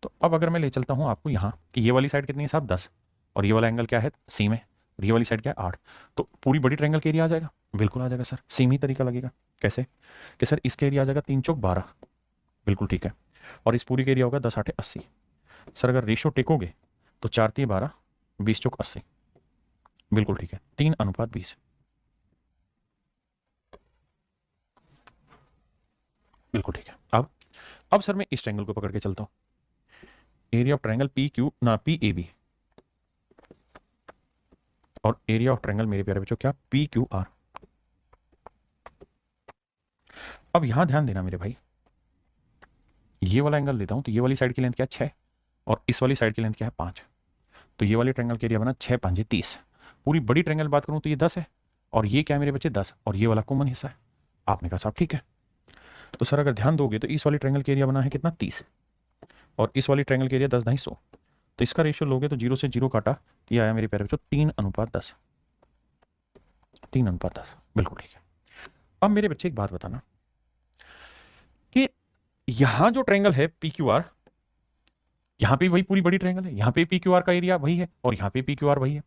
तो अब अगर मैं ले चलता हूं आपको यहाँ कि ये वाली साइड कितनी है साहब? 10, और ये वाला एंगल क्या है? सेम है, और ये वाली साइड क्या है? 8। तो पूरी बड़ी ट्रायंगल का एरिया आ जाएगा? बिल्कुल आ जाएगा सर, सेम ही तरीका लगेगा। कैसे? कि सर इसका एरिया आ जाएगा 3 × 12, बिल्कुल ठीक है, और इस पूरी का एरिया होगा 10 8 80। सर अगर रेशियो टेकोगे तो 4 3 12, 20 × 80, बिल्कुल ठीक है, 3:20, बिल्कुल ठीक है। अब सर मैं इस ट्रायंगल को पकड़ के चलता हूं, एरिया ऑफ ट्रायंगल PAB, और एरिया ऑफ ट्रायंगल मेरे प्यारे बच्चों क्या? PQR। अब यहां ध्यान देना मेरे भाई, ये वाला एंगल लेता हूं तो ये वाली साइड की लेंथ क्या है? 6, और इस वाली साइड की लेंथ क्या है? 5। तो ये वाली ट्रायंगल के एरिया बना 6 5 30। पूरी बड़ी ट्रायंगल बात करूं तो ये 10 है, और ये क्या है मेरे बच्चे? 10, और ये वाला कॉमन हिस्सा है। आपने कहा साहब ठीक है, तो सर अगर ध्यान दोगे तो इस वाली ट्रायंगल के एरिया बना है कितना? 30, और इस वाली ट्रायंगल के एरिया 10 250। तो इसका रेशियो लोगे तो 0 से 0 काटा, ये आया मेरे प्यारे बच्चों 3:10, 3:10, बिल्कुल ठीक है। अब मेरे बच्चे एक बात बताना कि यहां जो ट्रायंगल है PQR, यहां पे वही पूरी बड़ी ट्रायंगल है, यहां पे PQR का एरिया वही है, और यहां पे PQR वही है।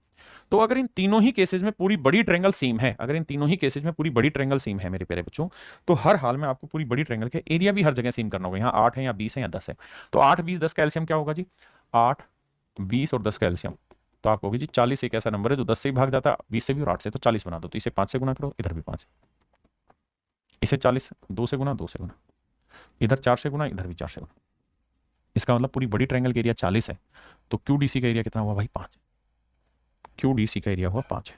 तो अगर इन तीनों ही केसेस में पूरी बड़ी ट्रायंगल सेम है, अगर इन तीनों ही केसेस में पूरी बड़ी ट्रायंगल सेम है मेरे प्यारे बच्चों, तो हर हाल में आपको पूरी बड़ी ट्रायंगल के एरिया भी हर जगह सेम करना होगा। यहाँ 8 है या 20 है या 10 है, तो 8 20 10 का एलसीएम क्या होगा जी? 8 20 और 10 का एलसीएम, तो आप कहोगे जी 40 एक ऐसा नंबर है जो 10 से ही भाग जाता है, 20 से भी और 8 से, तो 40 बना दो। तो इसे 5 से गुना करो, इधर भी 5, इसे 40 2 से गुना, 2 से गुना, इधर 4 से गुना, इधर भी 4 से गुना। इसका मतलब पूरी बड़ी ट्रायंगल का एरिया 40 है, तो QDC का एरिया कितना हुआ भाई? 5। QDC का एरिया हुआ 5 है।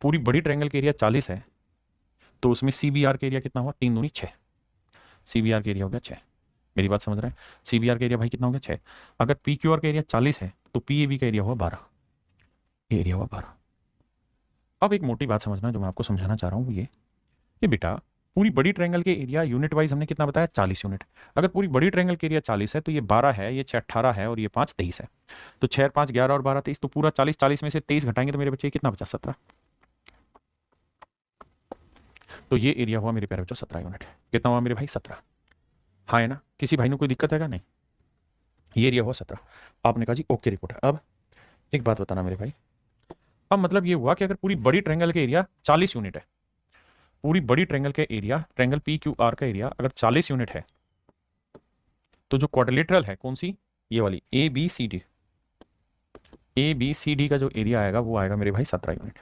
पूरी बड़ी ट्रायंगल का एरिया 40 है, तो उसमें CBR का एरिया कितना हुआ? 3 दूनी 6। CBR का एरिया हो गया 6। मेरी बात समझ रहे हैं? CBR का एरिया भाई कितना हो गया 6। अगर PQR का एरिया 40 है तो PAB का एरिया हुआ 12। ये एरिया हुआ 12। अब एक मोटी बात समझना जो मैं आपको समझाना चाह रहा हूँ वो ये कि बेटा पूरी बड़ी ट्रायंगल के एरिया यूनिट वाइज हमने कितना बताया 40 यूनिट। अगर पूरी बड़ी ट्रायंगल के एरिया 40 है तो ये 12 है, ये 6 18 है और ये 5 23 है। तो 6 5 11 और 12 23, तो पूरा 40। 40 में से 23 घटाएंगे तो मेरे बच्चे कितना बचा 17। तो ये एरिया हुआ मेरे प्यारे बच्चों 17 यूनिट। कितना हुआ मेरे भाई 17। हाँ है ना? किसी भाई ने कोई दिक्कत है क्या? नहीं। ये एरिया हुआ 17। आपने कहा जी ओके रिपोर्ट है। अब एक बात बताना मेरे भाई, अब मतलब ये हुआ कि अगर पूरी बड़ी ट्रायंगल के एरिया 40 यूनिट है, पूरी बड़ी ट्रायंगल के एरिया ट्रायंगल PQR का एरिया अगर 40 यूनिट है तो जो क्वाड्रिलेटरल है कौन सी, ये वाली ABCD, ABCD का जो एरिया आएगा वो आएगा मेरे भाई 17 यूनिट।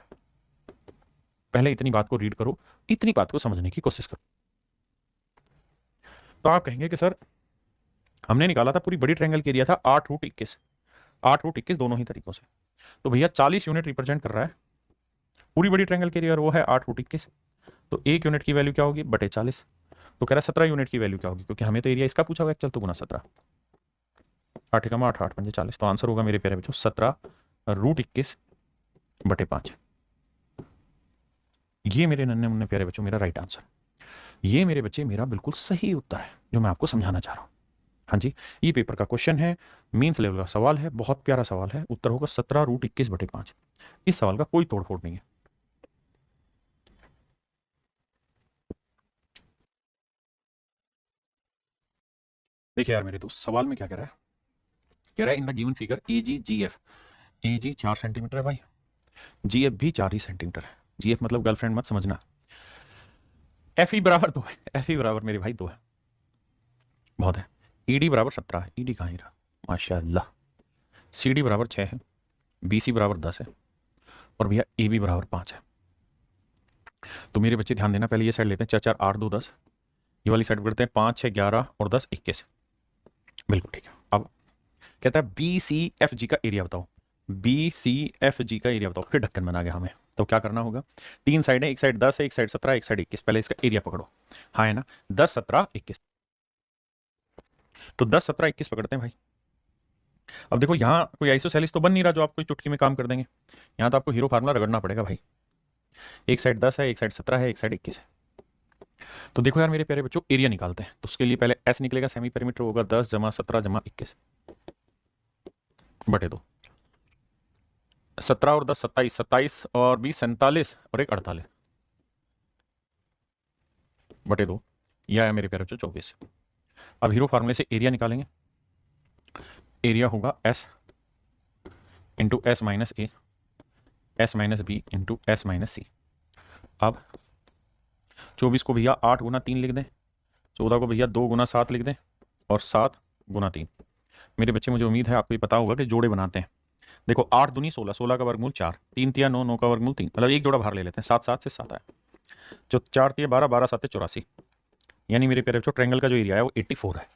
पहले इतनी बात को रीड करो, इतनी बात को समझने की कोशिश करो। तो आप कहेंगे कि सर हमने निकाला था पूरी बड़ी ट्रायंगल के एरिया था 8√21, 8√21 दोनों ही तरीकों से। तो भैया 40 यूनिट रिप्रेजेंट कर रहा है पूरी बड़ी ट्रायंगल के एरिया, वो है 8√21। तो 1 यूनिट की वैल्यू क्या होगी बटे 40। तो कह रहा है 17 यूनिट की वैल्यू क्या होगी, क्योंकि हमें तो एरिया इसका पूछा हुआ है। चल तो गुना 17, 8 एकम 8, 8 पंजे 40। तो आंसर होगा मेरे प्यारे बच्चों 17√21 बटे 5। ये मेरे नन्हे मुन्ने प्यारे बच्चों मेरा राइट आंसर, ये मेरे बच्चे मेरा बिल्कुल सही उत्तर है जो मैं आपको समझाना चाह रहा हूं। हाँ जी, ये पेपर का क्वेश्चन है, मीन्स लेवल का सवाल है, बहुत प्यारा सवाल है। उत्तर होगा 17√21 बटे 5। इस सवाल का कोई तोड़फोड़ नहीं है। देखिए यार मेरे दोस्त, सवाल में क्या कह रहा है, कह रहा है in the given figure AG AG 4 centimetre है भाई, GF भी 4 ही सेंटीमीटर है। GF मतलब गर्लफ्रेंड मत समझना। FE बराबर 2 है, FE बराबर मेरे भाई 2 है, बहुत है। ED बराबर 17 है, ED कहाँ ही रहा, माशाल्लाह। CD बराबर 6 है, BC बराबर 10 है और भैया AB बराबर 5 है। तो मेरे बच्चे ध्यान देना, पहले ये साइड लेते हैं, 4 4 8 2 10, ये वाली साइड करते हैं 5 6 11 और 10 21। बिल्कुल ठीक है। अब कहता है BCFG का एरिया बताओ, BCFG का एरिया बताओ। फिर ढक्कन बना गया हमें, तो क्या करना होगा, 3 साइड है, एक साइड 10 है, एक साइड 17, एक साइड 21। पहले इसका एरिया पकड़ो, हाँ है ना, 10 17 21। तो 10 17 21 पकड़ते हैं भाई। अब देखो यहाँ कोई आइसोसेलिस तो बन नहीं रहा जो आप कोई चुटकी में काम कर देंगे, यहाँ तो आपको हीरो फार्मूला रगड़ना पड़ेगा भाई। एक साइड 10 है, एक साइड 17 है, एक साइड 21 है। तो देखो यार मेरे प्यारे बच्चों, एरिया निकालते हैं। तो उसके लिए पहले S निकलेगा, सेमी पेरीमीटर होगा 10 जमा 17 जमा 21 बटे 2। 17 और 10 27, 27 और 20 47 और एक 48 बटे 2। यह आया मेरे प्यारे बच्चों 24। अब हीरो फार्मूले से एरिया निकालेंगे। एरिया होगा S into S minus A, S minus B into S minus C। अब 24 को भैया 8 गुना 3 लिख दें, 14 को भैया 2 गुना 7 लिख दें और 7 गुना 3। मेरे बच्चे मुझे उम्मीद है आपको ये पता होगा कि जोड़े बनाते हैं। देखो 8 दूनी 16, 16 का वर्गमूल 4, 3 तिया 9, 9 का वर्गमूल 3, मतलब एक जोड़ा बाहर ले लेते हैं, 7 7 से 7 आया, जो 4 तिया 12, 12 7 84। यानी मेरे प्यारे बच्चों ट्रायंगल का जो एरिया है वो 84 है।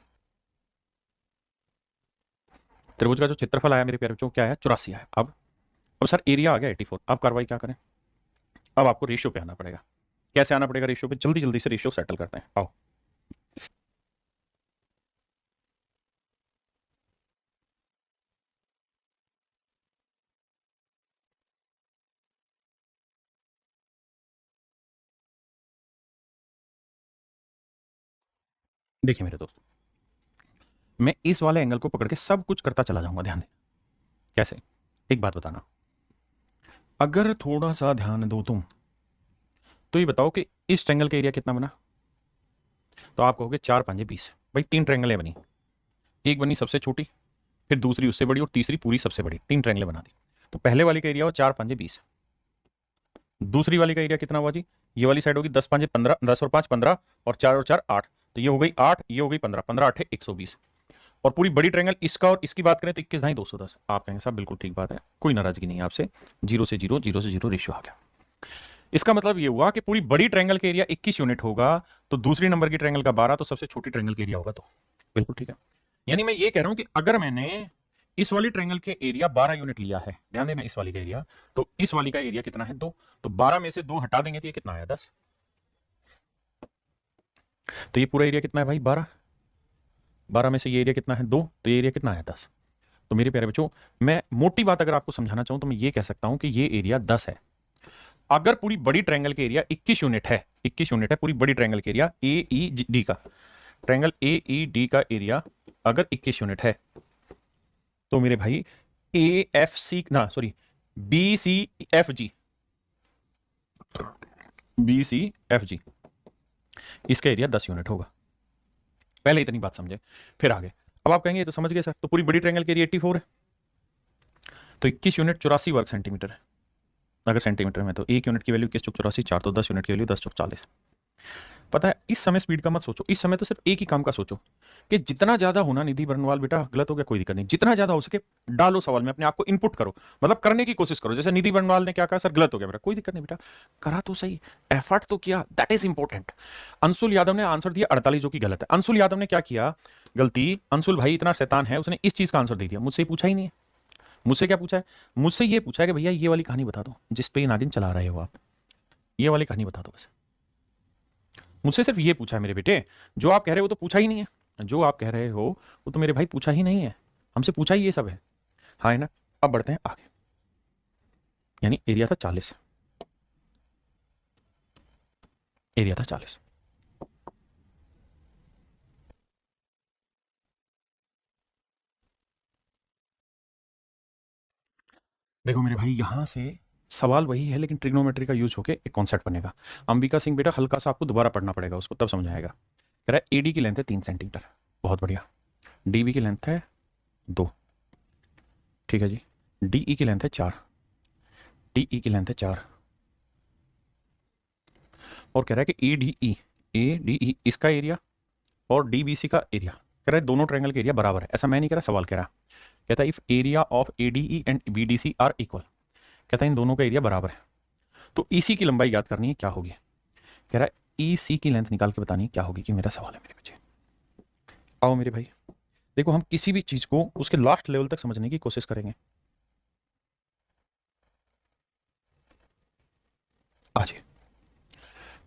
त्रिभुज का जो क्षेत्रफल आया मेरे प्यारे बच्चों क्या है, 84 है। अब सर एरिया आ गया 84, अब कार्रवाई क्या करें, अब आपको रेशियो पे आना पड़ेगा। कैसे आना पड़ेगा रेशियो पे, जल्दी जल्दी से रेशियो सेटल करते हैं, आओ। देखिए मेरे दोस्त, मैं इस वाले एंगल को पकड़ के सब कुछ करता चला जाऊंगा, ध्यान दें। कैसे, एक बात बताना, अगर थोड़ा सा ध्यान दो तुम तो ये बताओ कि इस ट्रायंगल का एरिया कितना बना। तो आप कहोगे 4 5 20। भाई 3 ट्रायंगलें बनी, एक बनी सबसे छोटी, फिर दूसरी उससे बड़ी और तीसरी पूरी सबसे बड़ी, 3 ट्रायंगलें बना दी। तो पहले वाली का एरिया हुआ 4 5 20। दूसरी वाली का एरिया कितना हुआ जी, ये वाली साइड होगी 10 5 15, 10 और 5 15 और 4 और 4 8। तो ये हो गई 8, ये हो गई 15, 15 8 120। और पूरी बड़ी ट्रायंगल इसका और इसकी बात करें तो 21 ढाई 210। आप कहेंगे साहब बिल्कुल ठीक बात है, कोई नाराजगी नहीं है आपसे, 0 से 0, 0 से 0 रेशियो आ गया। इसका मतलब ये हुआ कि पूरी बड़ी ट्रायंगल का एरिया 21 यूनिट होगा, तो दूसरी नंबर की ट्रायंगल का 12, तो सबसे छोटी ट्रायंगल का एरिया होगा तो बिल्कुल ठीक है। यानी मैं ये कह रहा हूं कि अगर मैंने इस वाली ट्रायंगल के एरिया 12 यूनिट लिया है, ध्यान देना इस वाली का एरिया, तो इस वाली का एरिया कितना है 2, तो 12 में से 2 हटा देंगे तो ये कितना आया 10। तो ये पूरा एरिया कितना है भाई 12, 12 में से ये एरिया कितना है 2, तो ये एरिया कितना है 10। तो मेरे प्यारे बच्चों, मैं मोटी बात अगर आपको समझाना चाहूं तो मैं ये कह सकता हूं कि ये एरिया 10 है। अगर पूरी बड़ी ट्रायंगल के एरिया 21 यूनिट है, 21 यूनिट है पूरी बड़ी ट्रायंगल के एरिया ए ई डी का, ट्रायंगल ए ई डी का एरिया अगर 21 यूनिट है, तो मेरे भाई ए एफ सी ना sorry B C F G, B C F G इसका एरिया 10 यूनिट होगा। पहले इतनी बात समझे फिर आगे। अब आप कहेंगे ये तो समझ गए सर, तो पूरी बड़ी ट्रायंगल के एरिया 84 है, तो 21 यूनिट 84 वर्ग सेंटीमीटर है। अगर सेंटीमीटर में तो एक यूनिट की वैल्यू 21 चौक 84, 4 तो 10 यूनिट की वैल्यू 10 चौक 40। पता है इस समय स्पीड का मत सोचो, इस समय तो सिर्फ एक ही काम का सोचो कि जितना ज्यादा होना, निधि बर्नवाल बेटा गलत हो गया कोई दिक्कत नहीं, जितना ज्यादा हो सके डालो सवाल में, अपने आप को इनपुट करो, मतलब करने की कोशिश करो। जैसे निधि बर्नवाल ने क्या कहा, सर गलत हो गया बेटा, कोई दिक्कत नहीं बेटा, करा तो सही, एफर्ट तो किया, that is important. Anshul Yadav ने आंसर दिया 48 जो कि गलत है। अंशुल यादव ने क्या किया गलती, अंशुल भाई इतना शैतान है, उसने इस चीज का आंसर दे दिया, मुझसे पूछा ही नहीं है। मुझसे क्या पूछा है, मुझसे ये पूछा है कि भैया ये वाली कहानी बता दो जिस पे नागिन चला रहे हो आप, ये वाली कहानी बता दो बस। मुझसे सिर्फ ये पूछा है मेरे बेटे, जो आप कह रहे हो तो पूछा ही नहीं है, जो आप कह रहे हो वो तो मेरे भाई पूछा ही नहीं है, हमसे पूछा ही ये सब है। हाँ है ना। अब बढ़ते हैं आगे, यानी एरिया था 40, एरिया था 40। देखो मेरे भाई यहां से सवाल वही है, लेकिन ट्रिग्नोमेट्री का यूज होके एक कॉन्सेप्ट बनेगा। अंबिका सिंह बेटा हल्का सा आपको दोबारा पढ़ना पड़ेगा उसको, तब समझ आएगा। कह रहा है एडी की लेंथ है 3 सेंटीमीटर, बहुत बढ़िया। डीबी की लेंथ है 2, ठीक है जी। डीई की लेंथ है 4, डीई की लेंथ है 4, और कह रहा है कि एडीई इसका एरिया और डीबीसी का एरिया, कह रहा है दोनों ट्रायंगल के एरिया बराबर है। ऐसा मैं नहीं कह रहा, सवाल कह रहा, कहता है if area of ADE and BDC are equal, कहता है इन दोनों का एरिया बराबर है, तो ईसी की लंबाई याद करनी है क्या होगी। कह रहा है ईसी की लेंथ निकाल के बतानी है क्या होगी, कि मेरा सवाल है मेरे बच्चे। आओ मेरे भाई, देखो हम किसी भी चीज को उसके लास्ट लेवल तक समझने की कोशिश करेंगे। आज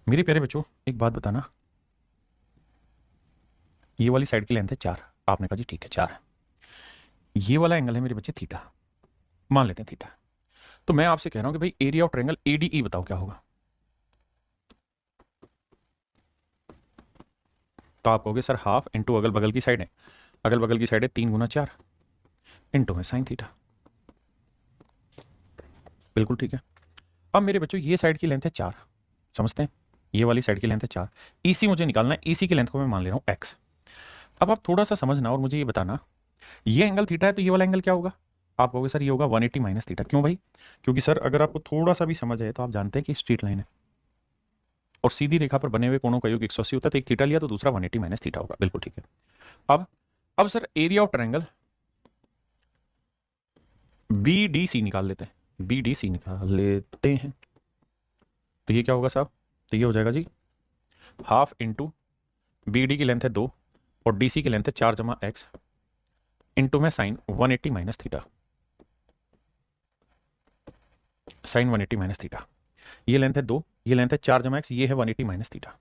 मेरे प्यारे बच्चों एक बात बताना, ये वाली साइड की लेंथ है 4, आपने कहा जी ठीक है 4 है, ये वाला एंगल है मेरे बच्चे थीटा, मान लेते हैं थीटा। तो मैं आपसे कह रहा हूं कि भाई एरिया ऑफ ट्रायंगल एडीई बताओ क्या होगा। तो आप कहोगे सर हाफ इंटू अगल बगल की साइड है, अगल बगल की साइड है 3 गुना 4 इंटू में साइन थीटा, बिल्कुल ठीक है। अब मेरे बच्चों ये साइड की लेंथ है 4, समझते हैं, ये वाली साइड की लेंथ है 4, ईसी मुझे निकालना है, ईसी की लेंथ को मैं मान ले रहा हूं एक्स। अब आप थोड़ा सा समझना और मुझे ये बताना, ये एंगल थीटा है तो ये वाला एंगल क्या होगा। आप कहोगे सर ये होगा 180 माइनस थीटा, क्यों भाई, क्योंकि सर अगर आपको थोड़ा सा भी समझ है तो आप जानते हैं कि स्ट्रेट लाइन है और सीधी रेखा पर बने हुए कोणों का योग 180 होता है, तो एक थीटा लिया तो दूसरा 180 माइनस थीटा होगा, बिल्कुल ठीक है। अब sir area of triangle BDC निकाल लेते हैं, बीडीसी निकाल लेते हैं, तो ये क्या होगा साहब, तो ये हो जाएगा जी हाफ इंटू बी डी की लेंथ है 2 और डी सी की लेंथ है 4 जमा एक्स इंटू में sine 180 minus theta, sine 180 minus theta. ये लेंथ है 2, ये लेंथ है 4 जमा एक्स, ये है 180 माइनस थीटा।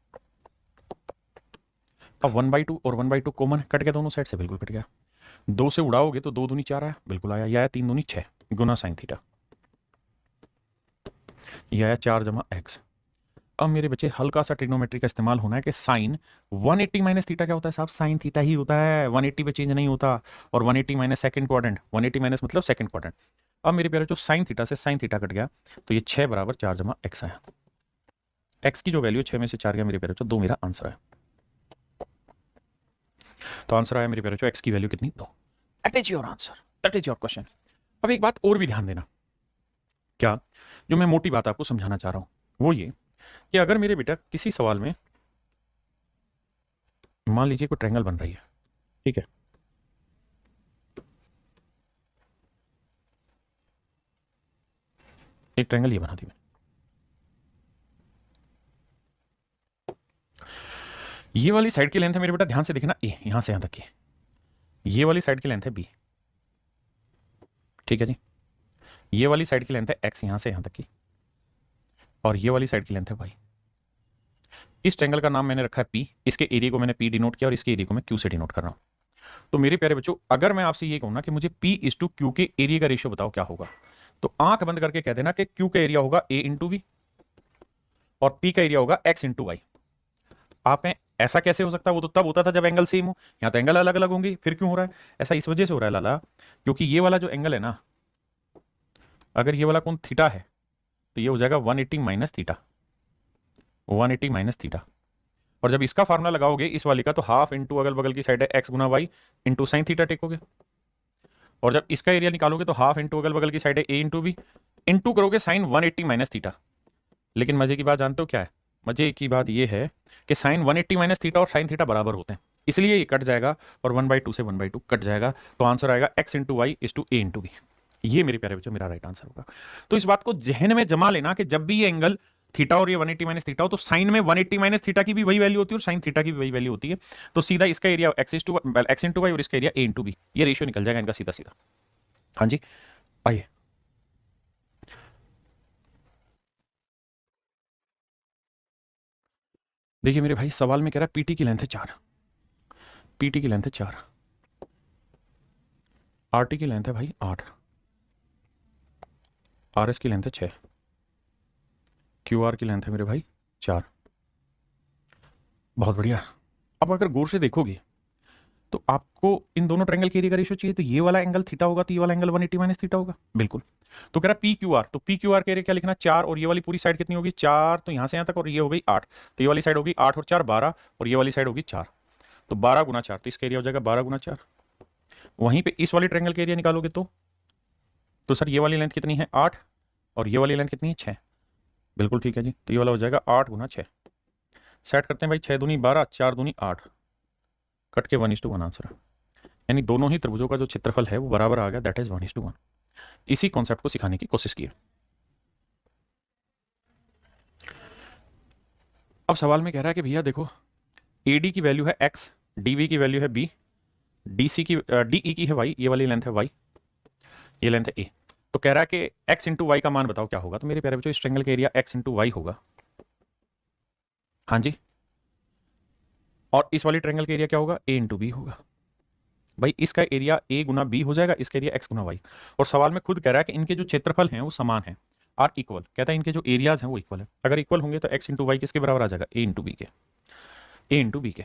अब 1/2 और 1/2 कॉमन कट गया दोनों साइड से, बिल्कुल कट गया। 2 से उड़ाओगे तो 2 दूनी 4 आया, बिल्कुल आया। यह आया 3 दूनी 6 गुना साइन थीटा, यह आया 4 जमा एक्स। अब मेरे बच्चे हल्का सा ट्रिग्नोमेट्री का इस्तेमाल होना है कि साइन 180 माइनस थीटा क्या होता है साहब, साइन थीटा ही होता है, 180 पे चेंज नहीं होता। और 180 माइनस सेकंड क्वाड्रेंट, 180 माइनस मतलब सेकंड क्वाड्रेंट। अब मेरे प्यारे जो साइन थीटा से साइन थीटा कट गया, तो ये 6 बराबर 4 जमा एक्स आया। एक्स की जो वैल्यू 6 में से 4 गया मेरे प्यारे जो 2 मेरा आंसर है। तो आंसर आया मेरे प्यारे जो एक्स की वैल्यू कितनी, 2। That is your answer, that is your question. अब एक बात और भी ध्यान देना, क्या जो मैं मोटी बात आपको समझाना चाह रहा हूं वो ये कि अगर मेरे बेटा किसी सवाल में मान लीजिए कोई ट्रायंगल बन रही है, ठीक है, एक ट्रायंगल ये बना दी मैंने, ये वाली साइड की लेंथ है मेरे बेटा ध्यान से देखना ए, यहां से यहां तक की, ये वाली साइड की लेंथ है बी, ठीक है जी। ये वाली साइड की लेंथ है एक्स यहां से यहां तक की, और ये वाली साइड की लेंथ है वाई। इस ट्रायंगल का नाम मैंने रखा है पी, इसके एरिया को मैंने पी डिनोट किया और इसके एरिया को मैं क्यू से डिनोट कर रहा हूं। तो मेरे प्यारे बच्चों, अगर मैं आपसे ये कहूं ना कि मुझे पी इज टू क्यू के एरिया का रेशियो बताओ क्या होगा, तो आंख बंद करके कह देना कि क्यू का एरिया होगा ए इंटू बी और पी का एरिया होगा एक्स इंटू वाई। आप कहें ऐसा कैसे हो सकता है, वो तो तब होता था जब एंगल सेम हो, यहां तो एंगल अलग अलग होंगे, फिर क्यों हो रहा है? ऐसा इस वजह से हो रहा है लाला, क्योंकि ये वाला जो एंगल है ना, अगर ये वाला कोण थीटा है तो ये हो जाएगा 180 माइनस थीटा, 180 माइनस थीटा। और जब इसका फार्मूला लगाओगे इस वाली का, तो हाफ इंटू अगल बगल की साइड है एक्स गुना वाई इंटू साइन थीटा टेकोगे, और जब इसका एरिया निकालोगे तो हाफ इंटू अगल बगल की साइड है ए इंटू बी इंटू करोगे साइन 180 माइनस थीटा। लेकिन मजे की बात जानते हो क्या है? मजे की बात यह है कि साइन 180 माइनस थीटा और साइन थीटा बराबर होते हैं, इसलिए ये कट जाएगा और 1/2 से 1/2 कट जाएगा, तो आंसर आएगा X into Y is to A into B. ये मेरे प्यारे बच्चों मेरा राइट आंसर होगा। तो इस बात को जहन में जमा लेना कि जब भी ये एंगल थीटा और ये 180 माइनस थीटा हो, तो साइन में 180 माइनस थीटा की भी वही वैल्यू होती है और साइन थीटा की भी वही वैल्यू होती है। तो सीधा इसका एरिया एक्स इंटू वाई और इसका एरिया ए इंटू बी, ये रेशियो निकल जाएगा इनका सीधा सीधा। हाँ जी, आइए। देखिए मेरे भाई, सवाल में कह रहा है पीटी की लेंथ है 4, पीटी की लेंथ है 4, आरटी की लेंथ है भाई 8, आरएस की लेंथ है 6, क्यूआर की लेंथ है मेरे भाई 4। बहुत बढ़िया। अब अगर गौर से देखोगे तो आपको इन दोनों ट्रायंगल के एरिया का रेशियो चाहिए, तो ये वाला एंगल थीटा होगा तो ये वाला एंगल 180 माइनस थीटा होगा, बिल्कुल। तो कह रहा है पी क्यू आर, तो पी क्यू आर के एरिया क्या लिखना, 4, और ये वाली पूरी साइड कितनी होगी 4, तो यहां से यहां तक, और ये हो गई 8, तो ये वाली साइड होगी 8 और 4 12, और ये वाली साइड होगी 4, तो 12 गुना 4, तो इसका एरिया हो जाएगा 12 गुना 4। वहीं पे इस वाली ट्रायंगल के एरिया निकालोगे तो सर ये वाली लेंथ कितनी है 8, और ये वाली लेंथ कितनी है 6, बिल्कुल ठीक है जी, तो ये वाला हो जाएगा 8 गुना 6। सेट करते हैं भाई, 6 दूनी 12, 4 दूनी 8, कट के 1:1 आंसर है। यानी दोनों ही त्रिभुजों का जो क्षेत्रफल है वो बराबर आ गया, दैट इज 1:1। इसी कॉन्सेप्ट को सिखाने की कोशिश की है। अब सवाल में कह रहा है कि भैया देखो, AD की वैल्यू है x, DV की वैल्यू है b, DC की DE की है y, ये वाली लेंथ है y, ये लेंथ है a। तो कह रहा है कि x इंटू वाई का मान बताओ क्या होगा। तो मेरे प्यारे बच्चों, इस ट्रायंगल का एरिया x इंटू वाई होगा, हाँ जी, और इस वाली ट्रायंगल का एरिया क्या होगा, a इंटू बी होगा। भाई इसका एरिया a गुना b हो जाएगा, इसका एरिया x गुना y, और सवाल में खुद कह रहा है कि इनके जो क्षेत्रफल हैं वो समान हैं, आर इक्वल, कहता है इनके जो एरियाज हैं वो इक्वल है। अगर इक्वल होंगे तो x इंटू वाई किसके बराबर आ जाएगा, a इंटू बी के, a इंटू बी के।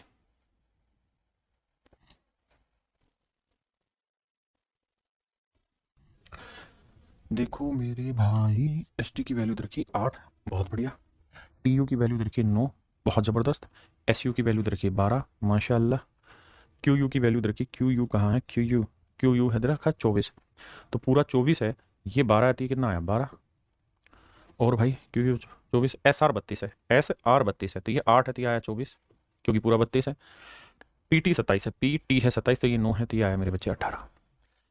देखो मेरे भाई, एस टी की वैल्यू रखी 8, बहुत बढ़िया, टी यू की वैल्यू रखी 9, बहुत ज़बरदस्त, एस यू की वैल्यू रखी 12, माशाल्लाह, क्यू यू की वैल्यू रखी, क्यू यू कहाँ है, क्यू यू है रखा 24, तो पूरा 24 है, ये 12 आती है, कितना आया 12, और भाई क्यू यू 24, एस आर 32 है, एस आर 32 है, तो ये 8 है तो ये आया 24, क्योंकि पूरा 32 है। पी टी 27 है, पी टी है 27, तो ये 9 है तो ये आया मेरे बच्चे 18।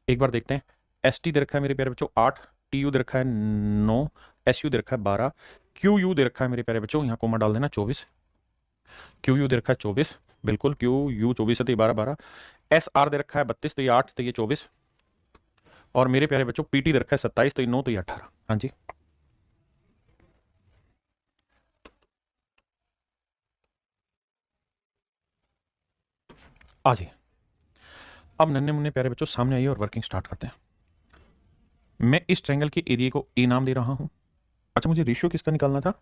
एक बार देखते हैं, एस टी दे रखा है मेरे प्यारे बच्चों 8, टी यू दे रखा है 9, एस यू दे रखा है 12, क्यू यू दे रखा है मेरे प्यारे बच्चों, यहाँ कोमा डाल देना 24, क्यू यू दे रखा है 24, बिल्कुल, क्यू यू 24 है तो ये 12 12, एस आर दे रखा है 32 तो ये 8 तो ये 24, और मेरे प्यारे बच्चों पी टी दे रखा है 27 तो ये 9 तो ये 18। हाँ जी, आ जाइए। अब नन्हे मुन्ने प्यारे बच्चों सामने आइए और वर्किंग स्टार्ट करते हैं। मैं इस ट्रायंगल के एरिया को ए नाम दे रहा हूं। अच्छा, मुझे रेशियो किसका निकालना था,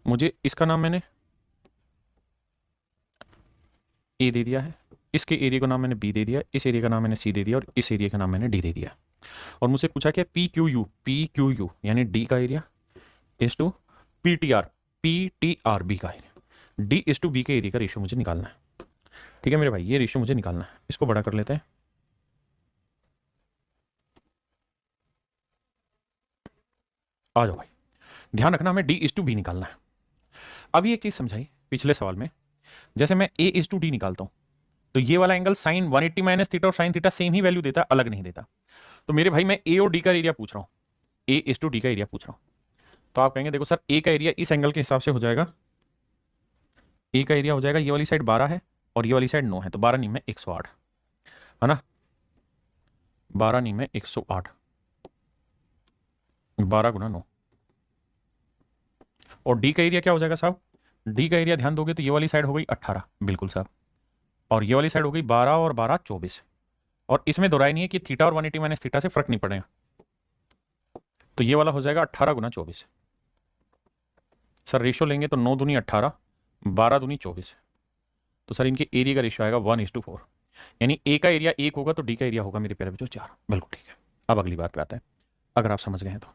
मुझे इसका नाम मैंने ए दे दिया है, इसके एरिया का नाम मैंने बी दे दिया, इस एरिया का नाम मैंने सी दे दिया, और इस एरिया का नाम मैंने डी दे दिया। और मुझसे पूछा क्या, पी क्यू यू यानी डी का area is to P T R B का एरिया, डी इज टू बी के एरिया का रेशियो मुझे निकालना है। ठीक है मेरे भाई, ये रेशियो मुझे निकालना है, इसको बड़ा कर लेते हैं। आ जाओ भाई, ध्यान रखना हमें डी इज टू बी निकालना है। अभी एक चीज समझाई पिछले सवाल में, जैसे मैं ए इज टू डी निकालता हूं, तो ये वाला एंगल साइन 180 माइनस थीटा और साइन थीटा सेम ही वैल्यू देता है, अलग नहीं देता। तो मेरे भाई मैं ए और डी का एरिया पूछ रहा हूं, ए इज टू डी का एरिया पूछ रहा हूं, तो आप कहेंगे देखो सर ए का एरिया इस एंगल के हिसाब से हो जाएगा, ए का एरिया हो जाएगा, ये वाली साइड 12 है और ये वाली साइड 9 है, तो 12 नहीं में 108 है ना, 12 नहीं में 108, 12 गुना 9, और डी का एरिया क्या हो जाएगा साहब, डी का एरिया ध्यान दोगे तो ये वाली साइड हो गई 18, बिल्कुल साहब, और ये वाली साइड हो गई 12 और 12 24, और इसमें दोहराई नहीं है कि थीटा और 180 माइनस थीटा से फर्क नहीं पड़ेगा, तो ये वाला हो जाएगा 18 गुना 24। सर रेशियो लेंगे तो 9 दूनी 18, 12 दूनी 24, तो सर इनके एरिया का रेशियो आएगा 1:4, यानी ए का एरिया 1 होगा तो डी का एरिया होगा मेरे प्यारे बच्चों 4। बिल्कुल ठीक है। अब अगली बात पे आता है, अगर आप समझ गए हैं तो।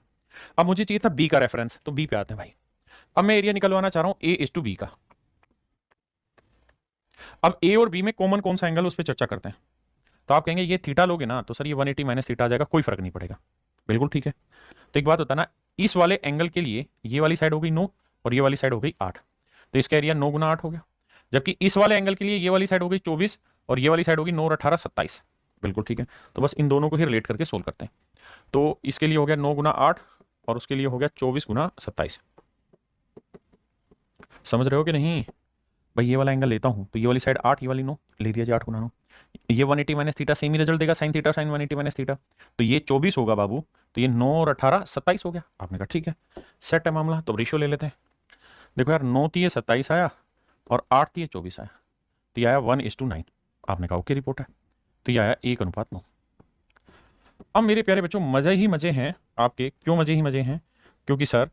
अब मुझे चाहिए था बी का रेफरेंस, तो बी पे आते हैं भाई। अब मैं एरिया निकलवाना चाह रहा हूं A/B का। अब ए और बी में कॉमन कौन सा एंगल, उस पर चर्चा करते हैं। तो आप कहेंगे ये थीटा लोगे ना तो सर ये 180 माइनस थीटा आ जाएगा, कोई फर्क नहीं पड़ेगा। बिल्कुल ठीक है। तो एक बात होता है ना, इस वाले एंगल के लिए ये वाली साइड हो गई 9 और ये वाली साइड हो गई 8, तो इसका एरिया 9 गुना 8 हो गया। जबकि इस वाले एंगल के लिए ये वाली साइड हो गई 24 और ये वाली साइड होगी 9 और 18 27। बिल्कुल ठीक है। तो बस इन दोनों को ही रिलेट करके सोल्व करते हैं। तो इसके लिए हो गया 9 गुना 8 और उसके लिए हो गया 24 गुना 27। समझ रहे हो कि नहीं भाई? ये वाला एंगल लेता हूं तो ये वाली साइड 8, ये वाली 9, ले दिया जाए 8 गुना 9। ये 180 माइनस थीटा सेम ही रिजल्ट देगा, sine theta sine 180 minus theta, तो ये 24 होगा बाबू, तो ये 9 और 18 27 हो गया। आपने कहा ठीक है, सेट है मामला। तो रेशियो ले लेते हैं। देखो यार 9 थी 27 आया और 8 थी 24 आया, तो ये आया 1:9। आपने कहा ओके रिपोर्ट है, तो ये आया 1:9। अब मेरे प्यारे बच्चों मजे ही मजे हैं आपके। क्यों मजे ही मजे हैं? क्योंकि सर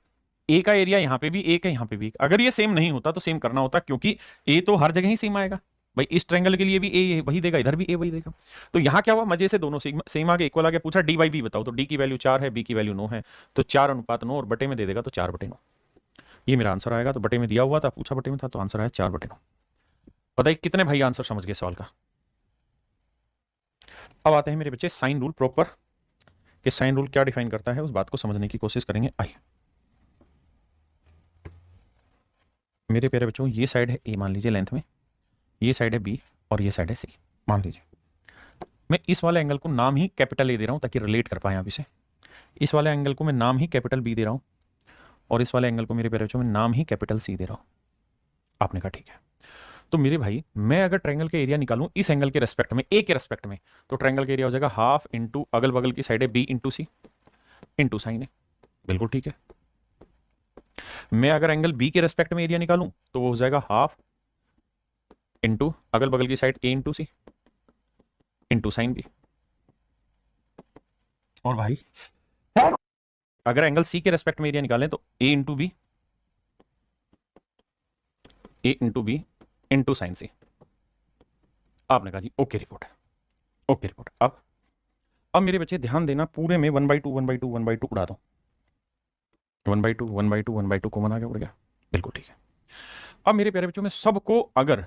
ए का एरिया यहां पे भी एक है, यहां पे भी एक। अगर ये सेम नहीं होता तो सेम करना होता, क्योंकि ए तो हर जगह ही सेम आएगा भाई। इस ट्रायंगल के लिए भी ए वही देगा, इधर भी ए वही देगा। तो यहां क्या हुआ, मजे से दोनों सेम आ गए, इक्वल आ गया। पूछा डी बाई बी बताओ, तो डी की वैल्यू 4 है, बी की वैल्यू 9 है, तो 4:9 और बटे में दे देगा तो 4/9। ये मेरा आंसर आएगा। तो बटे में दिया हुआ था, पूछा बटे में था, तो आंसर आया 4/9। बताइए कितने भाई आंसर समझ गए सवाल का? अब आते हैं मेरे बच्चे साइन रूल प्रॉपर, कि साइन रूल क्या डिफाइन करता है, उस बात को समझने की कोशिश करेंगे। आइए मेरे प्यारे बच्चों, ये साइड है ए मान लीजिए लेंथ में, ये साइड है बी और ये साइड है सी मान लीजिए। मैं इस वाले एंगल को नाम ही कैपिटल ए दे रहा हूं ताकि रिलेट कर पाए आप इसे। इस वाले एंगल को मैं नाम ही कैपिटल बी दे रहा हूं और इस वाले एंगल को मेरे प्यारे बच्चों मैं नाम ही कैपिटल सी दे रहा हूं। आपने कहा ठीक है। तो मेरे भाई मैं अगर ट्रायंगल का एरिया निकालूं इस एंगल के रेस्पेक्ट में, ए के रेस्पेक्ट में, तो ट्रायंगल का एरिया हो जाएगा हाफ इंटू अगल बगल की साइड है B into C into sign है। बिल्कुल ठीक है। मैं अगर एंगल बी के रेस्पेक्ट में एरिया निकालूं तो वो हो जाएगा हाफ इंटू अगल बगल की साइड ए into C into sine B. और भाई अगर एंगल सी के रेस्पेक्ट में एरिया निकालें तो ए इंटू बी इंटू साइन सी। आपने कहा जी ओके रिपोर्ट है, ओके रिपोर्ट। अब मेरे बच्चे ध्यान देना, पूरे में 1/2 1/2 1/2 उड़ा दो। 1/2 1/2 1/2 कॉमन आ गया, उड़ गया। बिल्कुल ठीक है। अब मेरे प्यारे बच्चों में सबको अगर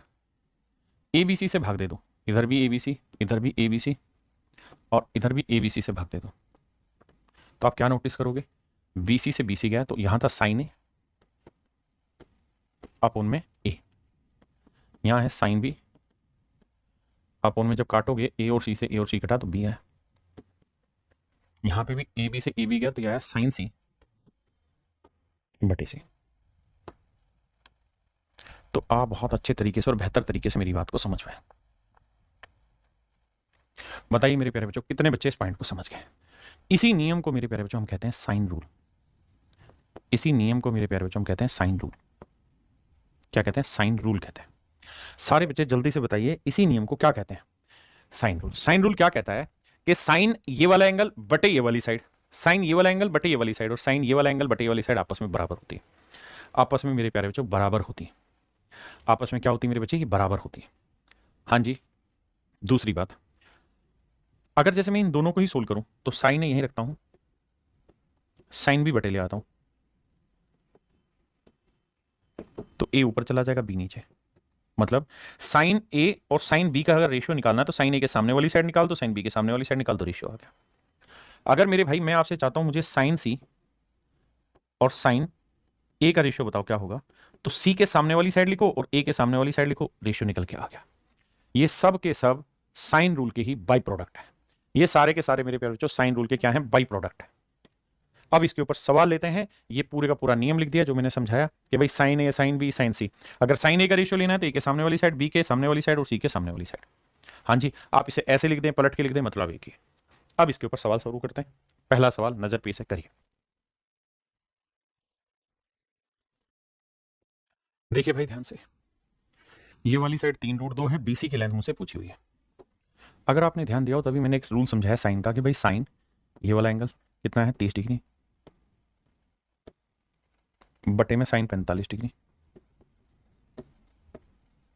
ए बी सी से भाग दे दो, इधर भी ए बी सी, इधर भी ए बी सी और इधर भी ए बी सी से भाग दे दो, तो आप क्या नोटिस करोगे? बी सी से बी सी गया तो यहां था साइन ए, अपोन में ए, यहां है साइन बी, अपोन में जब काटोगे ए और सी से ए और सी कटा तो बी है। यहां पे भी ए बी से ए बी गया तो यह आया साइन सी बटे सी। तो आप बहुत अच्छे तरीके से और बेहतर तरीके से मेरी बात को समझ पाए। बताइए मेरे प्यारे बच्चों कितने बच्चे इस पॉइंट को समझ गए? इसी नियम को मेरे प्यारे बच्चों हम कहते हैं साइन रूल। इसी नियम को मेरे प्यारे बच्चों हम कहते हैं साइन रूल। क्या कहते हैं? साइन रूल कहते हैं। सारे बच्चे जल्दी से बताइए इसी नियम को क्या कहते हैं? Sine rule. साइन रूल क्या कहता है कि साइन ये वाला एंगल बटे ये वाली साइड, साइन ये वाला एंगल बटे ये वाली साइड और साइन ये वाला एंगल बटे ये वाली साइड आपस में बराबर होती है। आपस में मेरे प्यारे बच्चों बराबर होती है। आपस में क्या होती है मेरे बच्चे? ये बराबर होती है। हाँ जी। दूसरी बात, अगर जैसे मैं इन दोनों को ही सोल्व करूं तो साइन यहीं रखता हूं, साइन भी बटे ले आता हूं, तो ए ऊपर चला जाएगा बी नीचे। मतलब साइन ए और साइन बी का अगर रेशियो निकालना है तो साइन ए के सामने वाली साइड निकाल दो, साइन बी के सामने वाली साइड निकाल दो, रेशियो आ गया। अगर मेरे भाई मैं आपसे चाहता हूं मुझे साइन सी और साइन ए का रेशियो बताओ क्या होगा, तो सी के सामने वाली साइड लिखो और ए के सामने वाली साइड लिखो, रेशियो निकल के आ गया। ये सब के सब साइन रूल के ही बाई प्रोडक्ट है। ये सारे के सारे मेरे प्यारे बच्चों साइन रूल के क्या है? बाई प्रोडक्ट है। अब इसके ऊपर सवाल लेते हैं। ये पूरे का पूरा नियम लिख दिया जो मैंने समझाया कि भाई साइन ए साइन बी साइन सी, अगर साइन ए का रेशियो लेना है तो ए के सामने वाली साइड, बी के सामने वाली साइड और सी के सामने वाली साइड। हाँ जी, आप इसे ऐसे लिख दें, पलट के लिख दें, मतलब एक ही। अब इसके ऊपर सवाल शुरू करते हैं। पहला सवाल नजर पे से करिए। देखिए भाई ध्यान से, ये वाली साइड 3√2 है, BC की लेंथ मुझसे पूछी हुई है। अगर आपने ध्यान दिया हो तभी मैंने एक रूल समझाया साइन का कि भाई साइन ये वाला एंगल कितना है 30 डिग्री बटे में साइन 45 डिग्री।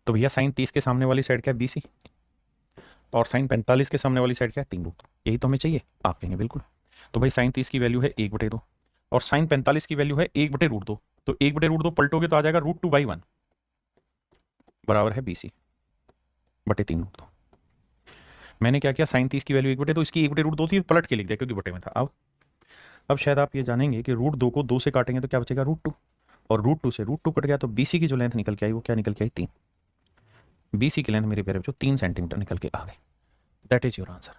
तो भैया साइन 30 के सामने वाली साइड क्या है BC, और साइन 45 के सामने वाली साइड क्या है 3√2। यही तो हमें चाहिए। आप कहेंगे बिल्कुल। तो भाई साइन 30 की वैल्यू है 1/2 और साइन 45 की वैल्यू है 1/√2। तो 1/√2 पलटोगे तो आ जाएगा √2/1 बराबर है BC बटे 3√2। मैंने क्या किया, साइन 30 की वैल्यू 1/2, इसकी 1/√2 थी, पलट के लिख दिया क्योंकि बटे में था। अब शायद आप ये जानेंगे कि √2 को 2 से काटेंगे तो क्या बचेगा √2, और √2 से √2 कट गया तो BC की जो लेंथ निकल के आई वो क्या निकल के आई 3। BC की लेंथ मेरे प्यारे बच्चों 3 सेंटीमीटर निकल के आ गई। That is your answer.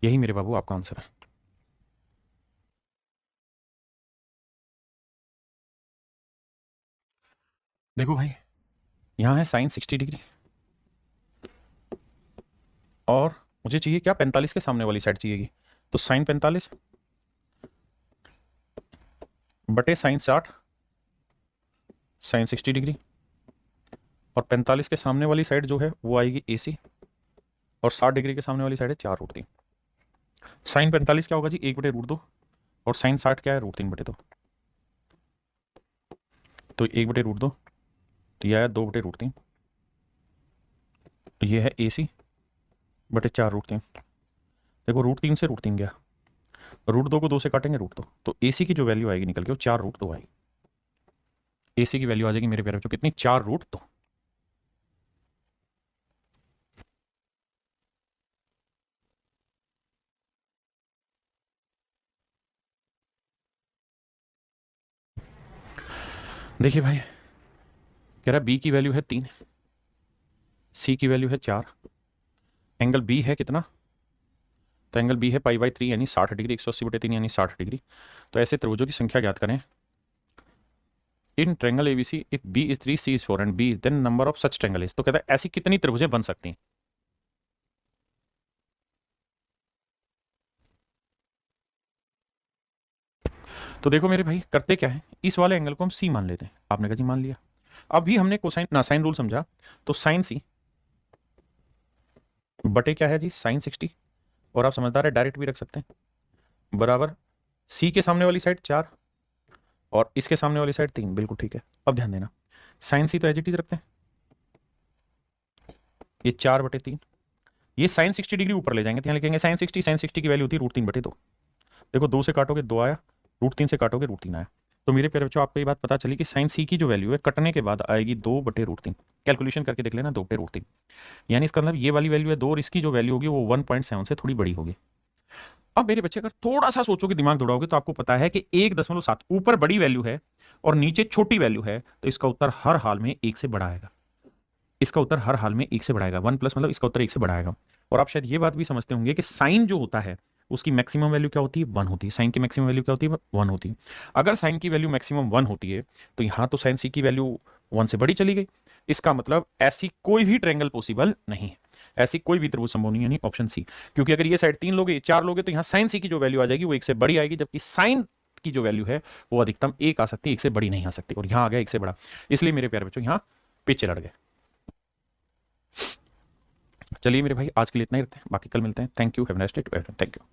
यही मेरे बाबू आपका आंसर है। देखो भाई, यहाँ है साइन 60 डिग्री और मुझे चाहिए क्या, 45 के सामने वाली साइड चाहिएगी। तो साइन 45 बटे साइन 60 साइन 60 डिग्री, और 45 के सामने वाली साइड जो है वो आएगी AC, और 60 डिग्री के सामने वाली साइड है 4√3। साइन 45 क्या होगा जी 1/√2, और साइन 60 क्या है √3/2। तो 1/√2, तो यह है 2/√3, ये है AC बटे 4√3। देखो √3 से √3 गया, √2 को 2 से काटेंगे √2, तो AC की जो वैल्यू आएगी निकल के वो 4√2 आएगी। AC की वैल्यू आ जाएगी मेरे प्यारे बच्चों कितनी, 4√2। देखिए भाई, कह रहा B की वैल्यू है 3, C की वैल्यू है 4, एंगल B है कितना, तो एंगल B है π/3 यानी 60 डिग्री, 180/3 यानी 60 डिग्री। तो ऐसे त्रिभुजों की संख्या ज्ञात करें in triangle ABC if B is 3 C is 4 and B then number of such triangle is. तो कहता है ऐसी कितनी त्रिभुजें बन सकती हैं। तो देखो मेरे भाई, करते क्या है, इस वाले एंगल को हम C मान लेते हैं। आपने कहा जी मान लिया। अभी हमने कोसाइन ना साइन रूल समझा, तो साइन C बटे क्या है जी साइन 60, और आप समझदार है डायरेक्ट भी रख सकते हैं, बराबर C के सामने वाली साइड 4 और इसके सामने वाली साइड 3। बिल्कुल ठीक है। अब ध्यान देना, साइन C तो एज इट इज रखते हैं, ये 4/3, ये साइन 60 डिग्री ऊपर ले जाएंगे तो यहाँ लिखेंगे साइन 60 की वैल्यू होती है √3/2। देखो 2 से काटोगे 2 आया, √3 से काटोगे √3 आया। तो मेरे प्यारे बच्चों आपको ये बात पता चली कि साइन C की जो वैल्यू है कटने के बाद आएगी 2/√3। कैलकुलेशन करके देख लेना 2/√3, यानी इसका मतलब ये वाली वैल्यू है 2 और इसकी जो वैल्यू होगी वो 1.7 से थोड़ी बड़ी होगी। अब मेरे बच्चे अगर थोड़ा सा सोचोगे, दिमाग दौड़ाओगे, तो आपको पता है कि 1.7 ऊपर बड़ी वैल्यू है और नीचे छोटी वैल्यू है, तो इसका उत्तर हर हाल में 1 से बड़ा आएगा। इसका उत्तर हर हाल में 1 से बढ़ाएगा। 1+ मतलब इसका उत्तर 1 से बढ़ाएगा। और आप शायद ये बात भी समझते होंगे कि साइन जो होता है उसकी मैक्सिमम वैल्यू क्या होती है, 1 होती है। साइन की मैक्सिमम वैल्यू क्या होती है, 1 होती है। अगर साइन की वैल्यू मैक्सिमम 1 होती है तो यहां तो साइन C की वैल्यू 1 से बड़ी चली गई। इसका मतलब ऐसी कोई भी ट्रायंगल पॉसिबल नहीं है, ऐसी कोई भी त्रिभुज संभव नहीं है, यानी ऑप्शन C। क्योंकि अगर ये साइड 3 लोगे 4 लोगे तो यहाँ साइन C की जो वैल्यू आ जाएगी वो 1 से बड़ी आएगी, जबकि साइन की जो वैल्यू है वो अधिकतम 1 आ सकती है, 1 से बड़ी नहीं आ सकती, और यहाँ आ गया 1 से बड़ा। इसलिए मेरे प्यारे बच्चों यहाँ पीछे लड़ गए। चलिए मेरे भाई आज के लिए इतना ही रखते हैं, बाकी कल मिलते हैं। Thank you, have a nice day to everyone. Thank you.